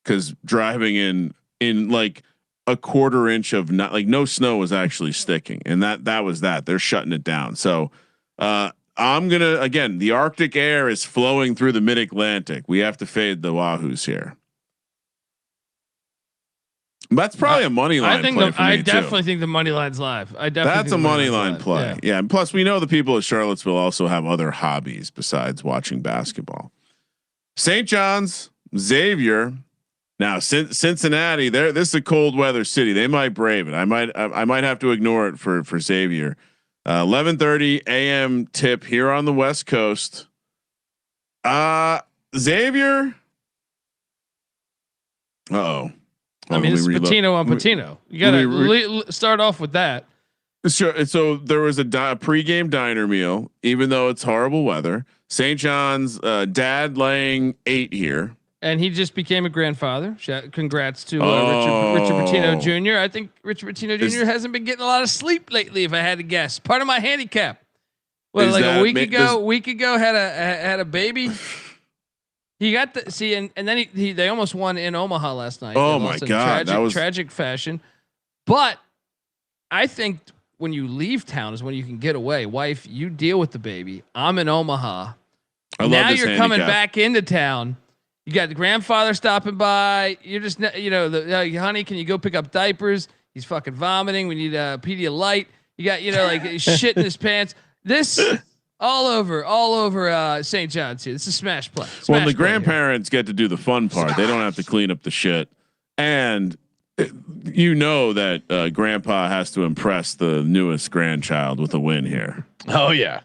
because driving in like a quarter inch of not like no snow was actually sticking, and that was that they're shutting it down. So I'm gonna again, the Arctic air is flowing through the mid-Atlantic. We have to fade the Wahoos here. That's probably a money line. I definitely think the money line's live. That's a money line play. Yeah. And plus we know the people at Charlottesville also have other hobbies besides watching basketball. St. John's, Xavier. Now Cincinnati, this is a cold weather city. They might brave it. I might have to ignore it for Xavier. 11:30 a.m. tip here on the West Coast. Xavier. Uh-oh. I mean, it's Patino on Patino. You got to start off with that. Sure. So there was a pregame diner meal, even though it's horrible weather. St. John's dad laying 8 here. And he just became a grandfather. Congrats to Richard Pitino Jr. I think Richard Pitino Jr. hasn't been getting a lot of sleep lately, if I had to guess. Part of my handicap. Well, like a week ago had a baby. He got and then they almost won in Omaha last night. Oh my God, that was tragic fashion. But I think when you leave town is when you can get away. Wife, you deal with the baby. I'm in Omaha. Now you're coming back into town. You got the grandfather stopping by. You're just, honey, can you go pick up diapers? He's fucking vomiting. We need a Pedialyte. You got, like shit in his pants. This all over St. John's here. This is smash play. Well, the grandparents get to do the fun part. They don't have to clean up the shit. And that grandpa has to impress the newest grandchild with a win here. Oh yeah.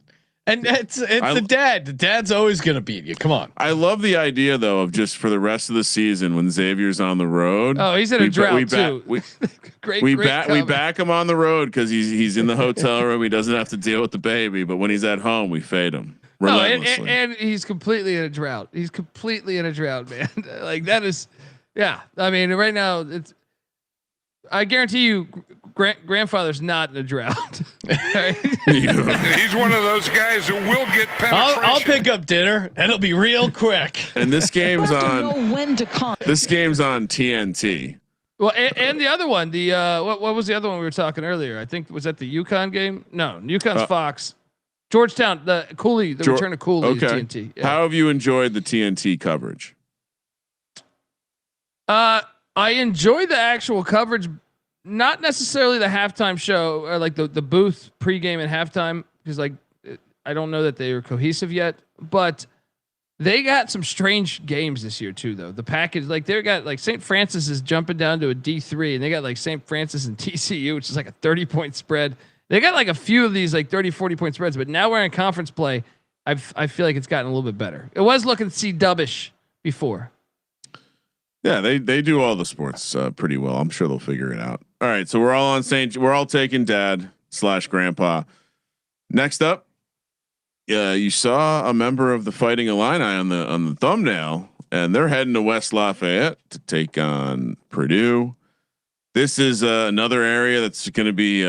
And it's the dad. The dad's always going to beat you. Come on. I love the idea though of just for the rest of the season when Xavier's on the road. Oh, he's in a drought too. We back him on the road because he's in the hotel room. He doesn't have to deal with the baby. But when he's at home, we fade him. No, and he's completely in a drought. He's completely in a drought, man. Like that is, yeah. I mean, right now I guarantee you, grandfather's not in a drought. He's one of those guys who will get penetration. I'll pick up dinner and it'll be real quick. And this game's on. This game's on TNT. Well, and the other one, what was the other one we were talking earlier? I think was that the UConn game. No, UConn's Fox. Georgetown, the return of Cooley. Okay. TNT. Yeah. How have you enjoyed the TNT coverage? I enjoy the actual coverage, not necessarily the halftime show or like the booth pregame and halftime, because like I don't know that they are cohesive yet, but they got some strange games this year too, though. The package, like they got like St. Francis is jumping down to a D3, and they got like St. Francis and TCU, which is like a 30-point spread. They got like a few of these like 30, 40-point spreads, but now we're in conference play. I feel like it's gotten a little bit better. It was looking C-dubbish before. Yeah, they do all the sports pretty well. I'm sure they'll figure it out. All right, so we're all taking dad/grandpa. Next up, you saw a member of the Fighting Illini on the thumbnail, and they're heading to West Lafayette to take on Purdue. This is another area that's going to be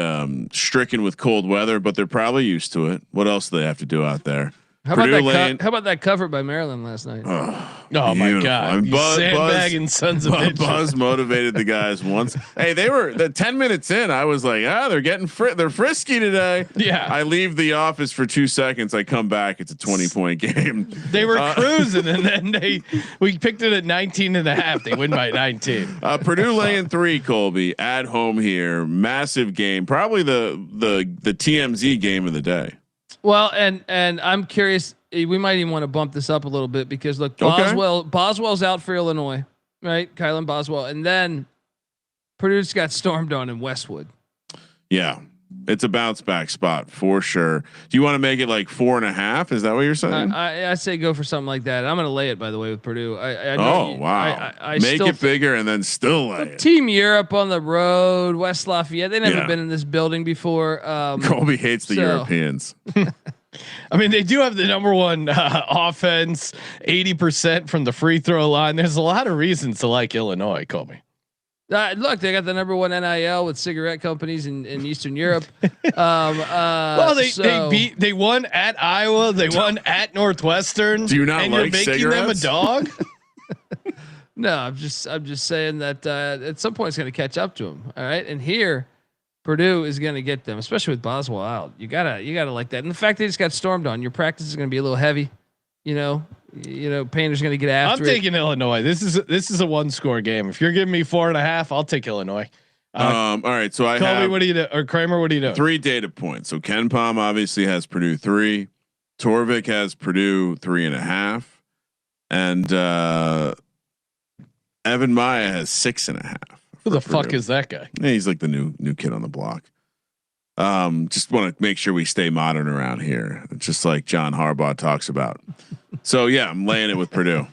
stricken with cold weather, but they're probably used to it. What else do they have to do out there? How about that cover by Maryland last night? Oh my God! Sandbagging sons of bitches. Buzz motivated the guys once. Hey, they were the 10 minutes in. I was like, they're getting they're frisky today. Yeah. I leave the office for 2 seconds. I come back. It's a 20-point game. They were cruising, and then we picked it at 19.5. They win by 19. Purdue laying 3. Colby at home here. Massive game. Probably the TMZ game of the day. Well, and I'm curious. We might even want to bump this up a little bit because look, Boswell's out for Illinois, right? Kylan Boswell, and then Purdue just got stormed on in Westwood. Yeah, it's a bounce back spot for sure. Do you want to make it like 4.5? Is that what you're saying? I say go for something like that. I'm going to lay it, by the way, with Purdue. Wow. I make it bigger and then still lay it. Team Europe on the road, West Lafayette. They never been in this building before. Colby hates the Europeans. I mean, they do have the number one offense, 80% from the free throw line. There's a lot of reasons to like Illinois, Colby. Look, they got the #1 NIL with cigarette companies in Eastern Europe. Well, they won at Iowa. They won at Northwestern. Do you not and like you're making cigarettes? them a dog? No, I'm just saying that at some point it's going to catch up to them. All right, and here Purdue is going to get them, especially with Boswell out. You gotta like that. And the fact they just got stormed on, your practice is going to be a little heavy. You know, Painter's going to get after. I'm taking Illinois. This is a 1-score game. If you're giving me 4.5, I'll take Illinois. All right, so I Colby, have what do you do? Or Kramer, what do you do? 3 data points. So Ken Pom obviously has Purdue 3. Torvik has Purdue 3.5, and Evan Maya has 6.5. Who the fuck is that guy? Yeah, he's like the new kid on the block. Just want to make sure we stay modern around here, just like John Harbaugh talks about. So yeah, I'm laying it with Purdue.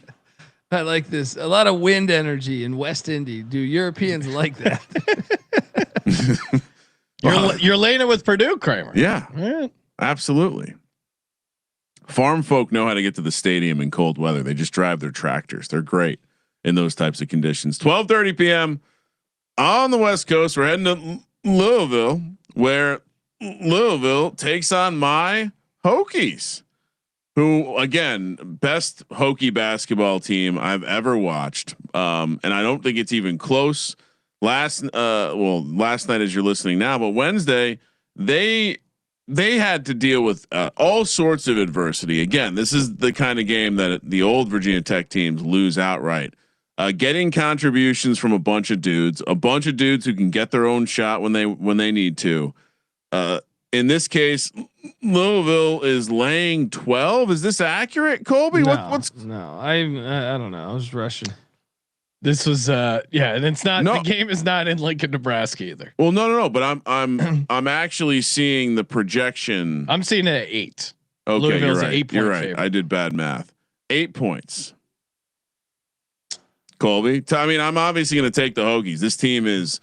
I like this. A lot of wind energy in West Indy. Do Europeans like that? You're laying it with Purdue, Kramer. Yeah, Right. absolutely. Farm folk know how to get to the stadium in cold weather. They just drive their tractors. They're great in those types of conditions. 12:30 p.m. on the West Coast. We're heading to Louisville, where Louisville takes on my Hokies, who again, best Hokie basketball team I've ever watched. And I don't think it's even close. Last night as you're listening now, but Wednesday, they had to deal with all sorts of adversity. Again, this is the kind of game that the old Virginia Tech teams lose outright. Getting contributions from a bunch of dudes who can get their own shot when they need to. In this case, Louisville is laying 12. Is this accurate, Colby? No, What's no? I don't know. I was rushing. This was and it's not the game is not in Lincoln, Nebraska either. Well, no. But I'm actually seeing the projection. I'm seeing it at 8. Okay, Louisville's you're an right. 8-point You're right. favorite. I did bad math. 8 points. Colby, I mean, I'm obviously going to take the Hokies. This team is,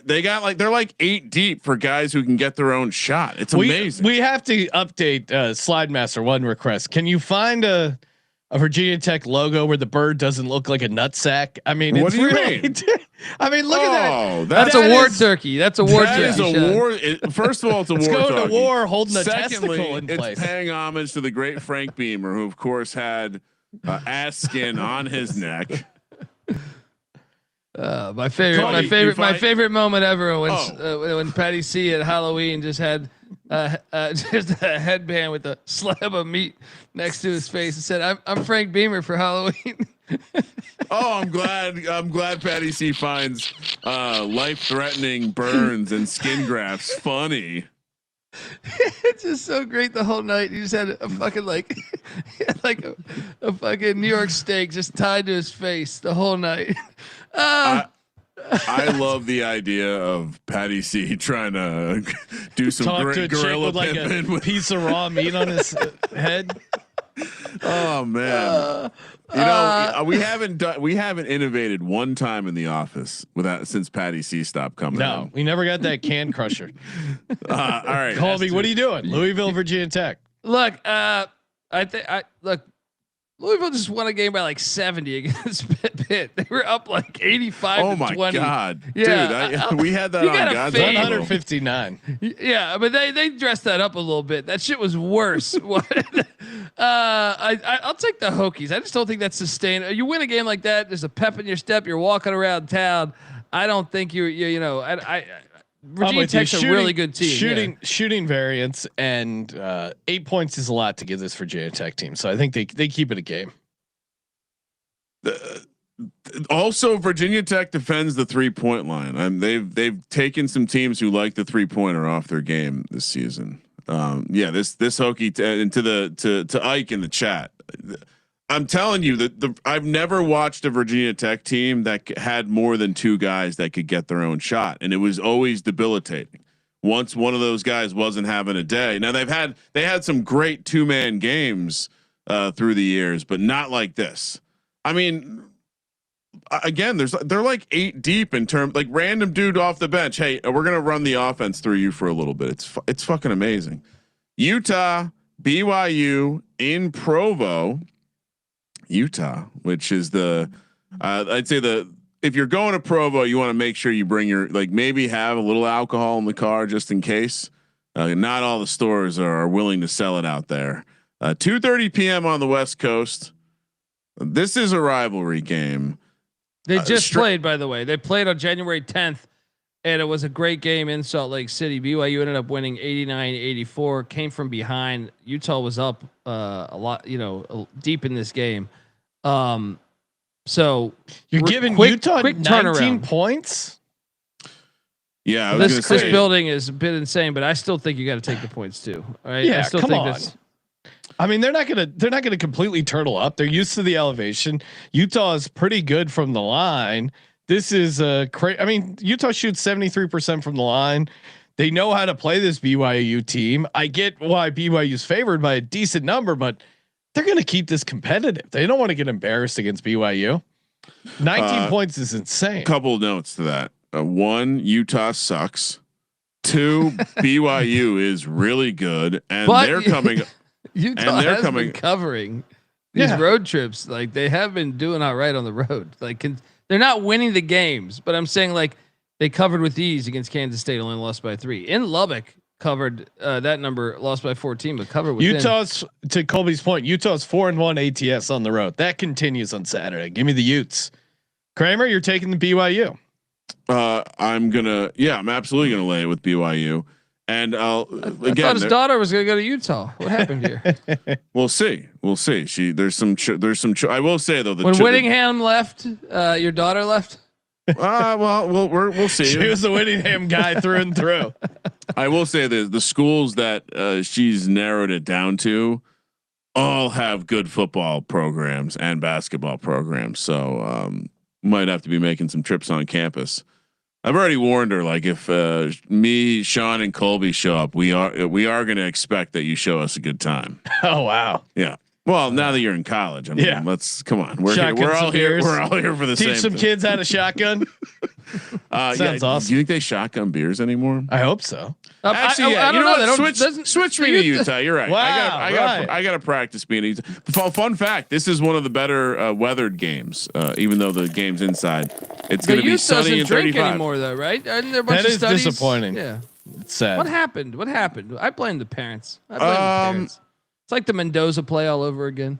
they're like 8 deep for guys who can get their own shot. It's amazing. We have to update Slide Master one request. Can you find a Virginia Tech logo where the bird doesn't look like a nutsack? I mean, What it's do you really. mean? I mean, look at that. That's a war turkey. That's a war That turkey. is a war. First of all, it's a It's war. going turkey. to war holding a Secondly, testicle in it's place. paying homage to the great Frank Beamer, who of course had ass skin on his neck. My favorite moment ever when Patty C at Halloween just had just a headband with a slab of meat next to his face and said, "I'm Frank Beamer for Halloween." I'm glad Patty C finds life-threatening burns and skin grafts funny. It's just so great the whole night. He just had a fucking like a fucking New York steak just tied to his face the whole night. I love the idea of Patty C trying to do some Talk to a chick gorilla with like a piece of raw meat on his head. Oh man. We haven't innovated one time in the office since Patty C stopped coming. No, we never got that can crusher. All right, Colby, what are you doing? Louisville, Virginia Tech. Look, Louisville just won a game by like 70 against Pitt. They were up like 85 Oh to my 20. God. Yeah, Dude, we had that on God's 159. Yeah, but they dressed that up a little bit. That shit was worse. I'll take the Hokies. I just don't think that's sustainable. You win a game like that, there's a pep in your step. You're walking around town. I don't think Virginia Tech's a really good team. Shooting variance and 8 points is a lot to give this Virginia Tech team. So I think they keep it a game. Also, Virginia Tech defends the 3-point line. They've taken some teams who like the 3-pointer off their game this season. This Hokie and to Ike in the chat. I'm telling you that I've never watched a Virginia Tech team that had more than 2 guys that could get their own shot, and it was always debilitating. Once one of those guys wasn't having a day. Now they had some great 2-man games through the years, but not like this. I mean, again, they're like 8 deep in terms, like random dude off the bench. Hey, we're gonna run the offense through you for a little bit. It's fucking amazing. Utah, BYU in Provo. Utah, which is I'd say if you're going to Provo, you want to make sure you bring your maybe have a little alcohol in the car just in case. Not all the stores are willing to sell it out there. 2:30 p.m. on the West Coast. This is a rivalry game. They just played, by the way. They played on January 10th, and it was a great game in Salt Lake City. BYU ended up winning 89-84. Came from behind. Utah was up a lot, deep in this game. So you're giving Utah 19 points. Yeah, this building is a bit insane, but I still think you got to take the points too. All right, yeah, I still come think on. I mean, they're not gonna completely turtle up. They're used to the elevation. Utah is pretty good from the line. This is I mean, Utah shoots 73% from the line. They know how to play this BYU team. I get why BYU's favored by a decent number, but they're going to keep this competitive. They don't want to get embarrassed against BYU. 19 points is insane. Couple of notes to that. One, Utah sucks. Two, BYU is really good, and they're coming. Utah has been covering these road trips. Like they have been doing all right on the road. Like they're not winning the games, but I'm saying like they covered with ease against Kansas State, only lost by 3. In Lubbock, covered that number, lost by 14, but covered with Utah's. To Colby's point, Utah's 4-1 ATS on the road. That continues on Saturday. Give me the Utes. Kramer, you're taking the BYU. I'm absolutely gonna lay it with BYU. And I thought his daughter was gonna go to Utah. What happened here? We'll see. There's some. I will say though, when Whittingham left, your daughter left. We'll see. She was the Whittingham guy through and through. I will say the schools that she's narrowed it down to all have good football programs and basketball programs. So might have to be making some trips on campus. I've already warned her. Like if me, Sean, and Colby show up, we are going to expect that you show us a good time. Oh wow! Yeah. Well, now that you're in college, I mean, let's come on. We're all here. We're all here for the same. Teach some kids how to shotgun. Sounds awesome. Do you think they shotgun beers anymore? I hope so. Actually, I don't know. Switch me to Utah. You're right. Wow, I got to practice being a Utah. Fun fact: this is one of the better weathered games. Even though the game's inside, it's going to be sunny and 35 anymore, though, right? Aren't there a bunch that of is studies? Disappointing. Yeah, it's sad. What happened? I blame the parents. It's like the Mendoza play all over again.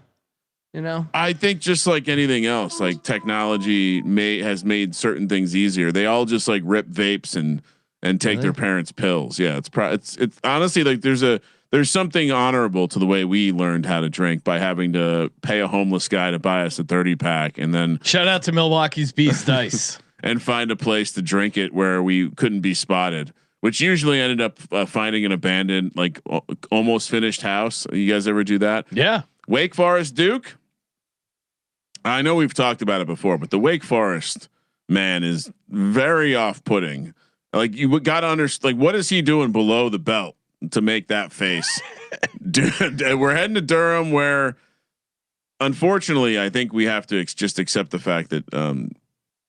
I think just like anything else, like technology has made certain things easier. They all just like rip vapes and take their parents' pills. Yeah, it's honestly like there's something honorable to the way we learned how to drink by having to pay a homeless guy to buy us a 30-pack and then shout out to Milwaukee's Beast Dice and find a place to drink it where we couldn't be spotted. Which usually ended up finding an abandoned, like almost finished house. You guys ever do that? Yeah. Wake Forest Duke. I know we've talked about it before, but the Wake Forest man is very off-putting. Like you got to understand, like what is he doing below the belt to make that face? Dude, we're heading to Durham, where unfortunately I think we have to just accept the fact that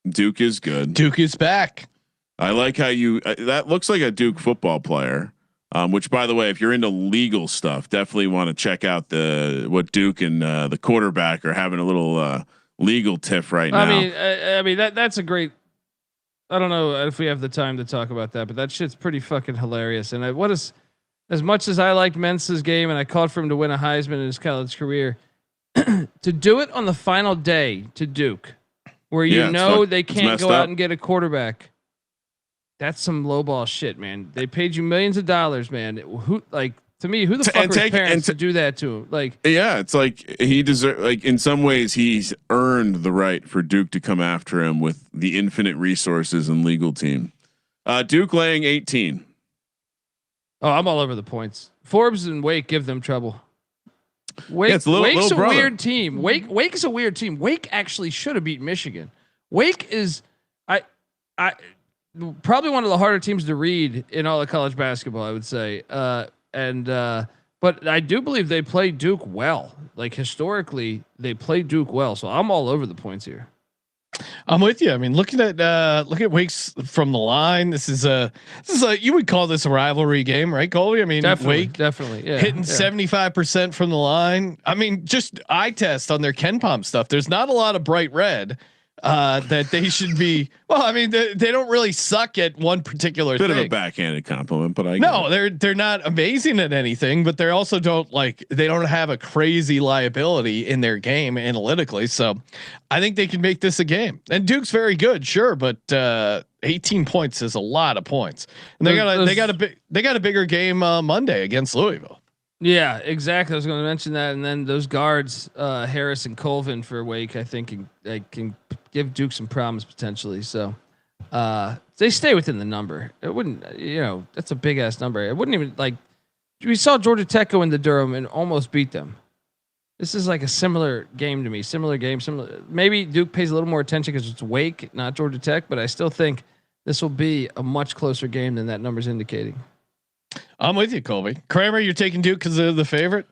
Duke is good. Duke is back. I like how that looks like a Duke football player. Which, by the way, if you're into legal stuff, definitely want to check out what Duke and the quarterback are having a little legal tiff right now. I mean that's a great. I don't know if we have the time to talk about that, but that shit's pretty fucking hilarious. And as much as I liked Mensa's game and I called for him to win a Heisman in his college career, to do it on the final day to Duke, where they can't go out and get a quarterback. That's some lowball shit, man. They paid you millions of dollars, man. Who to me, who the fuck are his parents to do that to him? Like, yeah, it's like he deserves. Like in some ways, he's earned the right for Duke to come after him with the infinite resources and legal team. Duke laying 18. Oh, I'm all over the points. Forbes and Wake give them trouble. Wake's a weird team. Wake is a weird team. Wake actually should have beat Michigan. Wake is I probably one of the harder teams to read in all of college basketball, I would say. But I do believe they play Duke well. Like historically, they play Duke well. So I'm all over the points here. I'm with you. I mean, look at Wake's from the line. This is you would call this a rivalry game, right, Colby? I mean, Wake definitely hitting 75% from the line. I mean, just eye test on their Ken Palm stuff. There's not a lot of bright red. that they should be. Well, I mean, they don't really suck at one particular thing. Bit of a backhanded compliment, but they're not amazing at anything, but they also they don't have a crazy liability in their game analytically. So I think they can make this a game. And Duke's very good, sure, but 18 points is a lot of points. And they got a bigger game Monday against Louisville. Yeah, exactly. I was going to mention that, and then those guards, Harris and Colvin for Wake, I think can give Duke some problems potentially. So they stay within the number. It wouldn't, that's a big ass number. It wouldn't even we saw Georgia Tech go into Durham and almost beat them. This is like a similar game to me. Similar. Maybe Duke pays a little more attention because it's Wake, not Georgia Tech, but I still think this will be a much closer game than that number's indicating. I'm with you, Colby. Kramer, you're taking Duke because they're the favorite?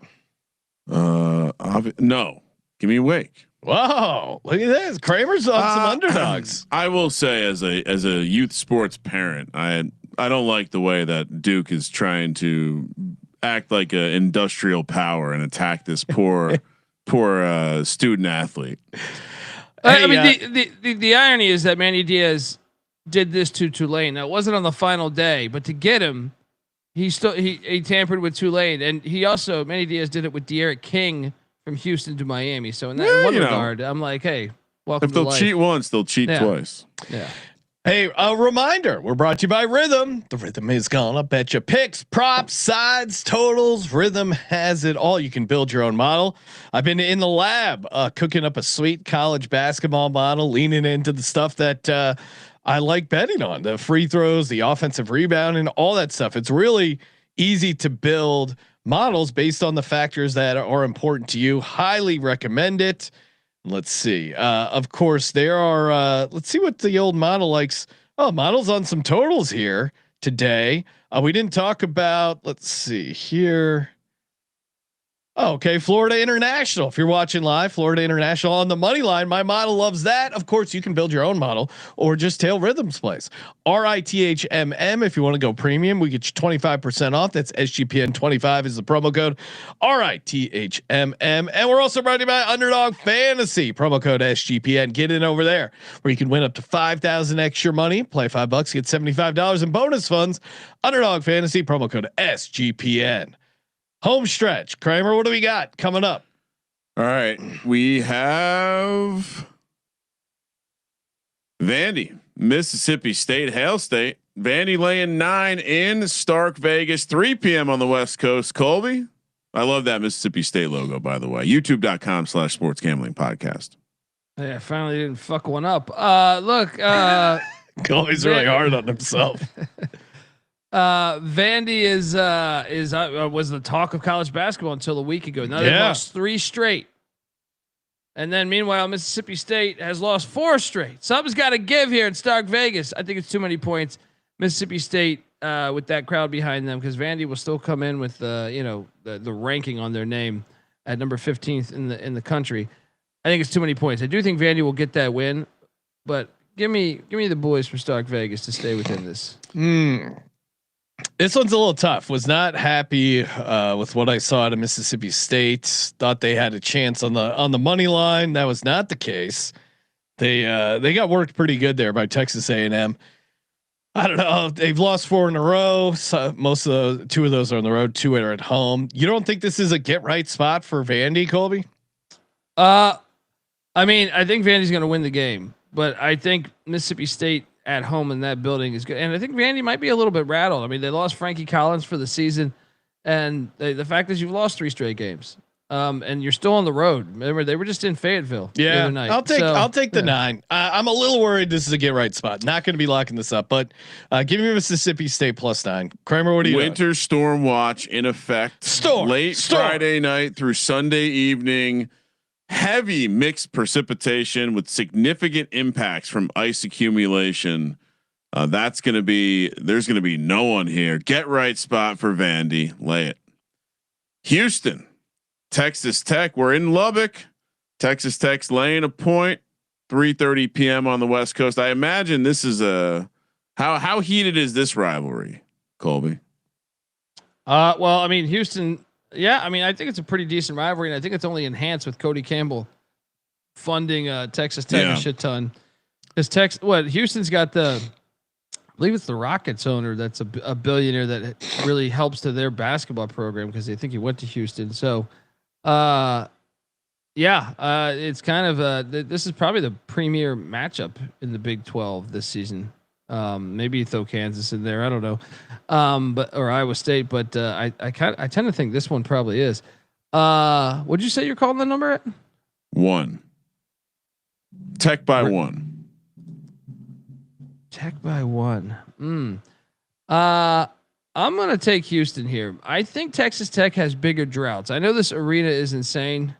No. Give me Wake. Whoa, look at this. Kramer's on some underdogs. I will say, as a youth sports parent, I don't like the way that Duke is trying to act like an industrial power and attack this poor student athlete. I mean, the irony is that Manny Diaz did this to Tulane. Now, it wasn't on the final day, but to get him, he tampered with Tulane, and Manny Diaz did it with De'Aaron King from Houston to Miami. So in that one regard, I'm like, hey, welcome. If they'll cheat once, they'll cheat twice. Yeah. Hey, a reminder: we're brought to you by Rhythm. The Rhythm is gonna bet you picks, props, sides, totals. Rhythm has it all. You can build your own model. I've been in the lab cooking up a sweet college basketball model, leaning into the stuff that I like betting on: the free throws, the offensive rebound, and all that stuff. It's really easy to build models based on the factors that are important to you. Highly recommend it. Let's see. Of course, there are. Let's see what the old model likes. Oh, models on some totals here today. We didn't talk about. Let's see here. Oh, okay, Florida International. If you're watching live, Florida International on the money line. My model loves that. Of course, you can build your own model or just tail Rhythm's place. RITHMM. If you want to go premium, we get you 25% off. That's SGPN25 is the promo code. RITHMM. And we're also brought to you by Underdog Fantasy. Promo code SGPN. Get in over there where you can win up to $5,000 extra money. Play $5, get $75 in bonus funds. Underdog Fantasy. Promo code SGPN. Home stretch. Kramer, what do we got coming up? All right. We have Vandy, Mississippi State, Hail State. Vandy laying 9 in Stark Vegas, 3 p.m. on the West Coast. Colby, I love that Mississippi State logo, by the way. YouTube.com/sports gambling podcast. Yeah, finally didn't fuck one up. Look, Colby's really hard on himself. Vandy is was the talk of college basketball until a week ago. Now they've lost 3 straight, and then meanwhile Mississippi State has lost 4 straight. Something's got to give here in Stark Vegas. I think it's too many points. Mississippi State with that crowd behind them, because Vandy will still come in with the ranking on their name at number 15th in the country. I think it's too many points. I do think Vandy will get that win, but give me the boys from Stark Vegas to stay within this. This one's a little tough. Was not happy with what I saw at Mississippi State. Thought they had a chance on the money line. That was not the case. They got worked pretty good there by Texas A&M. I don't know. They've lost 4 in a row. So most of the 2 of those are on the road. 2 are at home. You don't think this is a get right spot for Vandy, Colby? I mean, I think Vandy's going to win the game, but I think Mississippi State at home in that building is good. And I think Vandy might be a little bit rattled. I mean, they lost Frankie Collins for the season, and the fact is you've lost 3 straight games. And you're still on the road. Remember, they were just in Fayetteville. Yeah, the other night. I'll take the 9. I'm a little worried this is a get right spot. Not going to be locking this up, but give me Mississippi State +9. Kramer, what do you? Winter storm watch in effect. Late Friday night through Sunday evening. Heavy mixed precipitation with significant impacts from ice accumulation. There's going to be no one here. Get right spot for Vandy. Lay it. Houston, Texas Tech. We're in Lubbock. Texas Tech's laying a point. 3:30 p.m. on the West Coast. I imagine this is how heated is this rivalry, Colby? Well, I mean, Houston. Yeah, I mean, I think it's a pretty decent rivalry, and I think it's only enhanced with Cody Campbell funding Texas Tech a shit ton. Because Houston's got I believe it's the Rockets owner that's a billionaire that really helps to their basketball program because they think he went to Houston. So, it's kind of this is probably the premier matchup in the Big 12 this season. Maybe you throw Kansas in there, I don't know, or Iowa State, but I tend to think this one probably is. What'd you say you're calling the number at? 1. Tech by 1. Tech by 1. I'm gonna take Houston here. I think Texas Tech has bigger droughts. I know this arena is insane.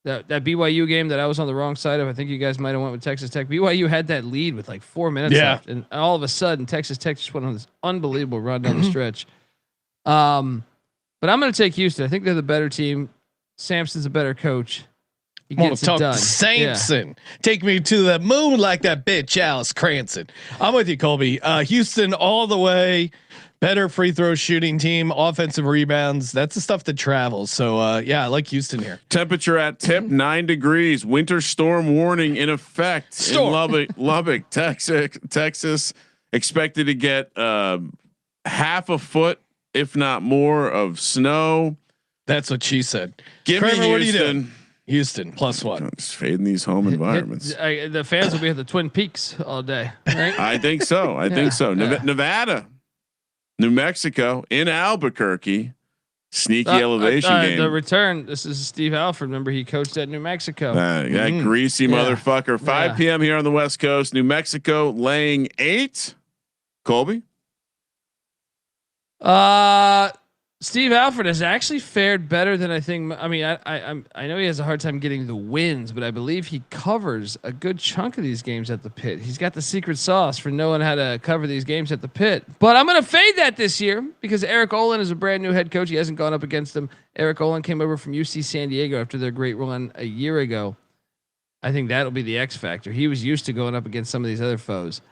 That BYU game that I was on the wrong side of, I think you guys might have went with Texas Tech. BYU had that lead with like 4 minutes left, and all of a sudden Texas Tech just went on this unbelievable run down the stretch. But I'm going to take Houston. I think they're the better team. Sampson's a better coach. He gets it done. Sampson, take me to the moon like that bitch Alice Cranston. I'm with you, Colby. Houston all the way. Better free throw shooting team, offensive rebounds. That's the stuff that travels. So I like Houston here. Temperature at tip 9 degrees. Winter storm warning in effect in Lubbock, Texas. Expected to get half a foot, if not more, of snow. That's what she said. Give Kramer, me what are you Houston. doing? Houston +1. I'm just fading these home environments. The fans will be at the Twin Peaks all day. Right? I think so. I think so. Nevada, New Mexico, in Albuquerque, sneaky elevation game. The return. This is Steve Alford. Remember, he coached at New Mexico. That greasy motherfucker. 5 p.m. here on the West Coast. New Mexico laying 8. Colby. Steve Alford has actually fared better than I think. I mean, I know he has a hard time getting the wins, but I believe he covers a good chunk of these games at the pit. He's got the secret sauce for knowing how to cover these games at the pit. But I'm going to fade that this year because Eric Olin is a brand new head coach. He hasn't gone up against him. Eric Olin came over from UC San Diego after their great run a year ago. I think that'll be the X factor. He was used to going up against some of these other foes.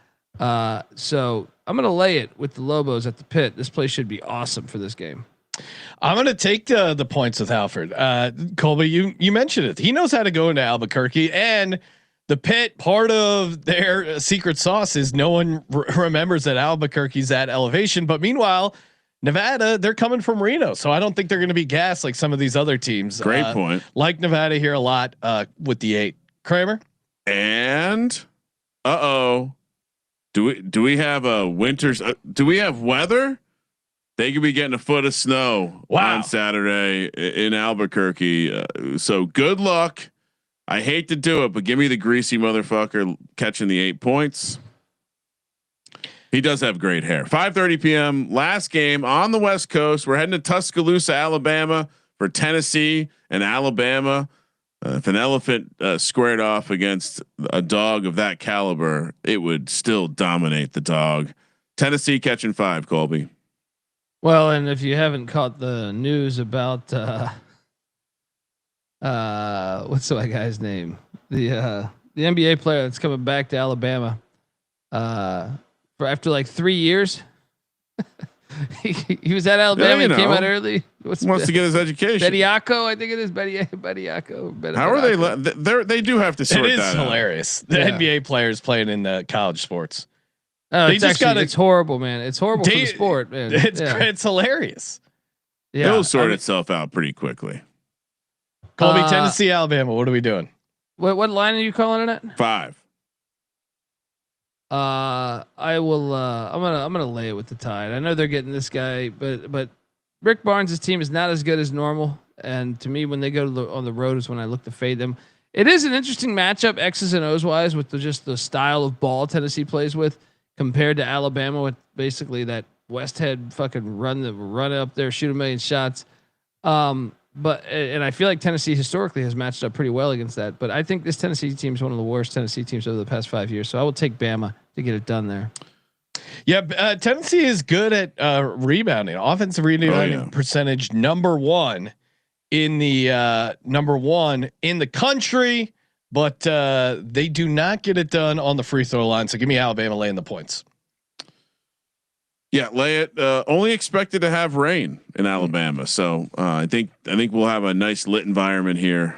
So I'm going to lay it with the Lobos at the pit. This place should be awesome for this game. I'm going to take the points with Alfred. Colby, you mentioned it. He knows how to go into Albuquerque, and the pit, part of their secret sauce is no one remembers that Albuquerque's at elevation. But meanwhile, Nevada, they're coming from Reno, so I don't think they're going to be gassed like some of these other teams. Great point. Like Nevada here a lot with the 8. Kramer. And do we have a winters? Do we have weather? They could be getting a foot of snow on Saturday in Albuquerque. So good luck. I hate to do it, but give me the greasy motherfucker catching the 8 points. He does have great hair. 5:30 p.m. last game on the West Coast. We're heading to Tuscaloosa, Alabama for Tennessee and Alabama. If an elephant squared off against a dog of that caliber, it would still dominate the dog. Tennessee catching 5, Colby. Well, and if you haven't caught the news about what's that guy's name? The NBA player that's coming back to Alabama for after like 3 years. he was at Alabama and came out early. Wants to get his education. Bediako, I think it is Bediako. How are they? They do have to sort that out. It is hilarious. The NBA players playing in the college sports. It's horrible, man. It's horrible for the sport, man. It's hilarious. Yeah, it'll sort itself out pretty quickly. Colby, Tennessee, Alabama. What are we doing? What line are you calling it at? 5. I will. I'm gonna lay it with the Tide. I know they're getting this guy, but Rick Barnes' team is not as good as normal. And to me, when they go on the road is when I look to fade them. It is an interesting matchup, X's and O's wise, with just the style of ball Tennessee plays with. Compared to Alabama with basically that West Head fucking run up there, shoot a million shots. But I feel like Tennessee historically has matched up pretty well against that. But I think this Tennessee team is one of the worst Tennessee teams over the past 5 years. So I will take Bama to get it done there. Yeah, Tennessee is good at rebounding, offensive rebounding percentage #1 in the country. But they do not get it done on the free throw line. So give me Alabama laying the points. Yeah, lay it. Only expected to have rain in Alabama, so I think we'll have a nice lit environment here.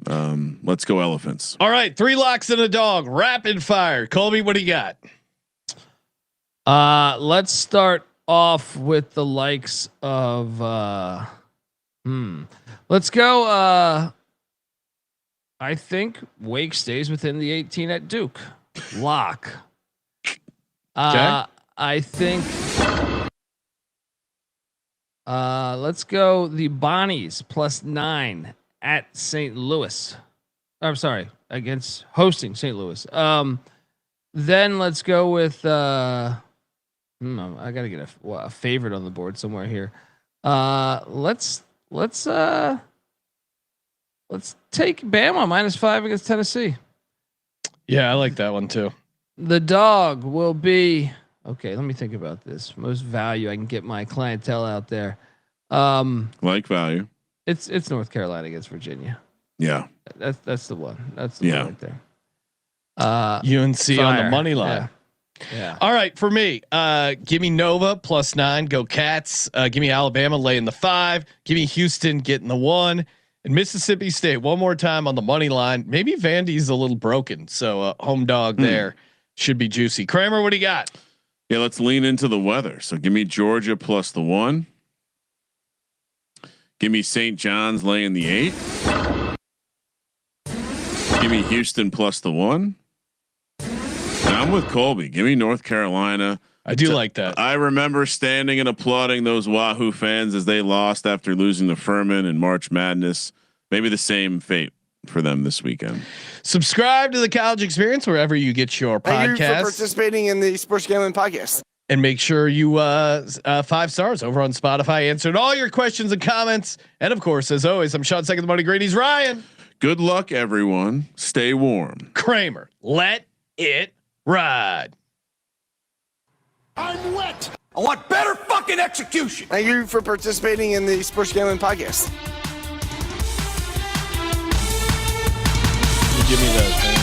Let's go Elephants. All right, 3 locks and a dog. Rapid fire. Colby, what do you got? Let's start off with the likes of let's go. I think Wake stays within the 18 at Duke. Lock. Okay. I think let's go the Bonnies +9 at St. Louis. I'm sorry, against hosting St. Louis. Then let's go with I gotta get a favorite on the board somewhere here. Let's take Bama -5 against Tennessee. Yeah, I like that one too. The dog will be okay. Let me think about this. Most value I can get my clientele out there. Like value. It's North Carolina against Virginia. Yeah, that's the one. That's the one right there. UNC fire. on the money line. Yeah. All right, for me, give me Nova +9. Go Cats. Give me Alabama laying the 5. Give me Houston getting the 1. And Mississippi State one more time on the money line. Maybe Vandy's a little broken, so home dog there should be juicy. Kramer, what do you got? Yeah, let's lean into the weather. So give me Georgia +1. Give me St. John's laying the 8. Give me Houston +1. And I'm with Colby. Give me North Carolina. I do like that. I remember standing and applauding those Wahoo fans as they lost after losing to Furman in March Madness. Maybe the same fate for them this weekend. Subscribe to the College Experience wherever you get your Thank you for podcasts, participating in the Sports Gambling Podcast. and make sure you 5 stars over on Spotify. Answered all your questions and comments, and of course, as always, I'm Sean Second the Money Grady's Ryan. Good luck, everyone. Stay warm. Kramer, let it ride. I'm wet. I want better fucking execution. Thank you for participating in the Sports Gambling Podcast. Give me those, man.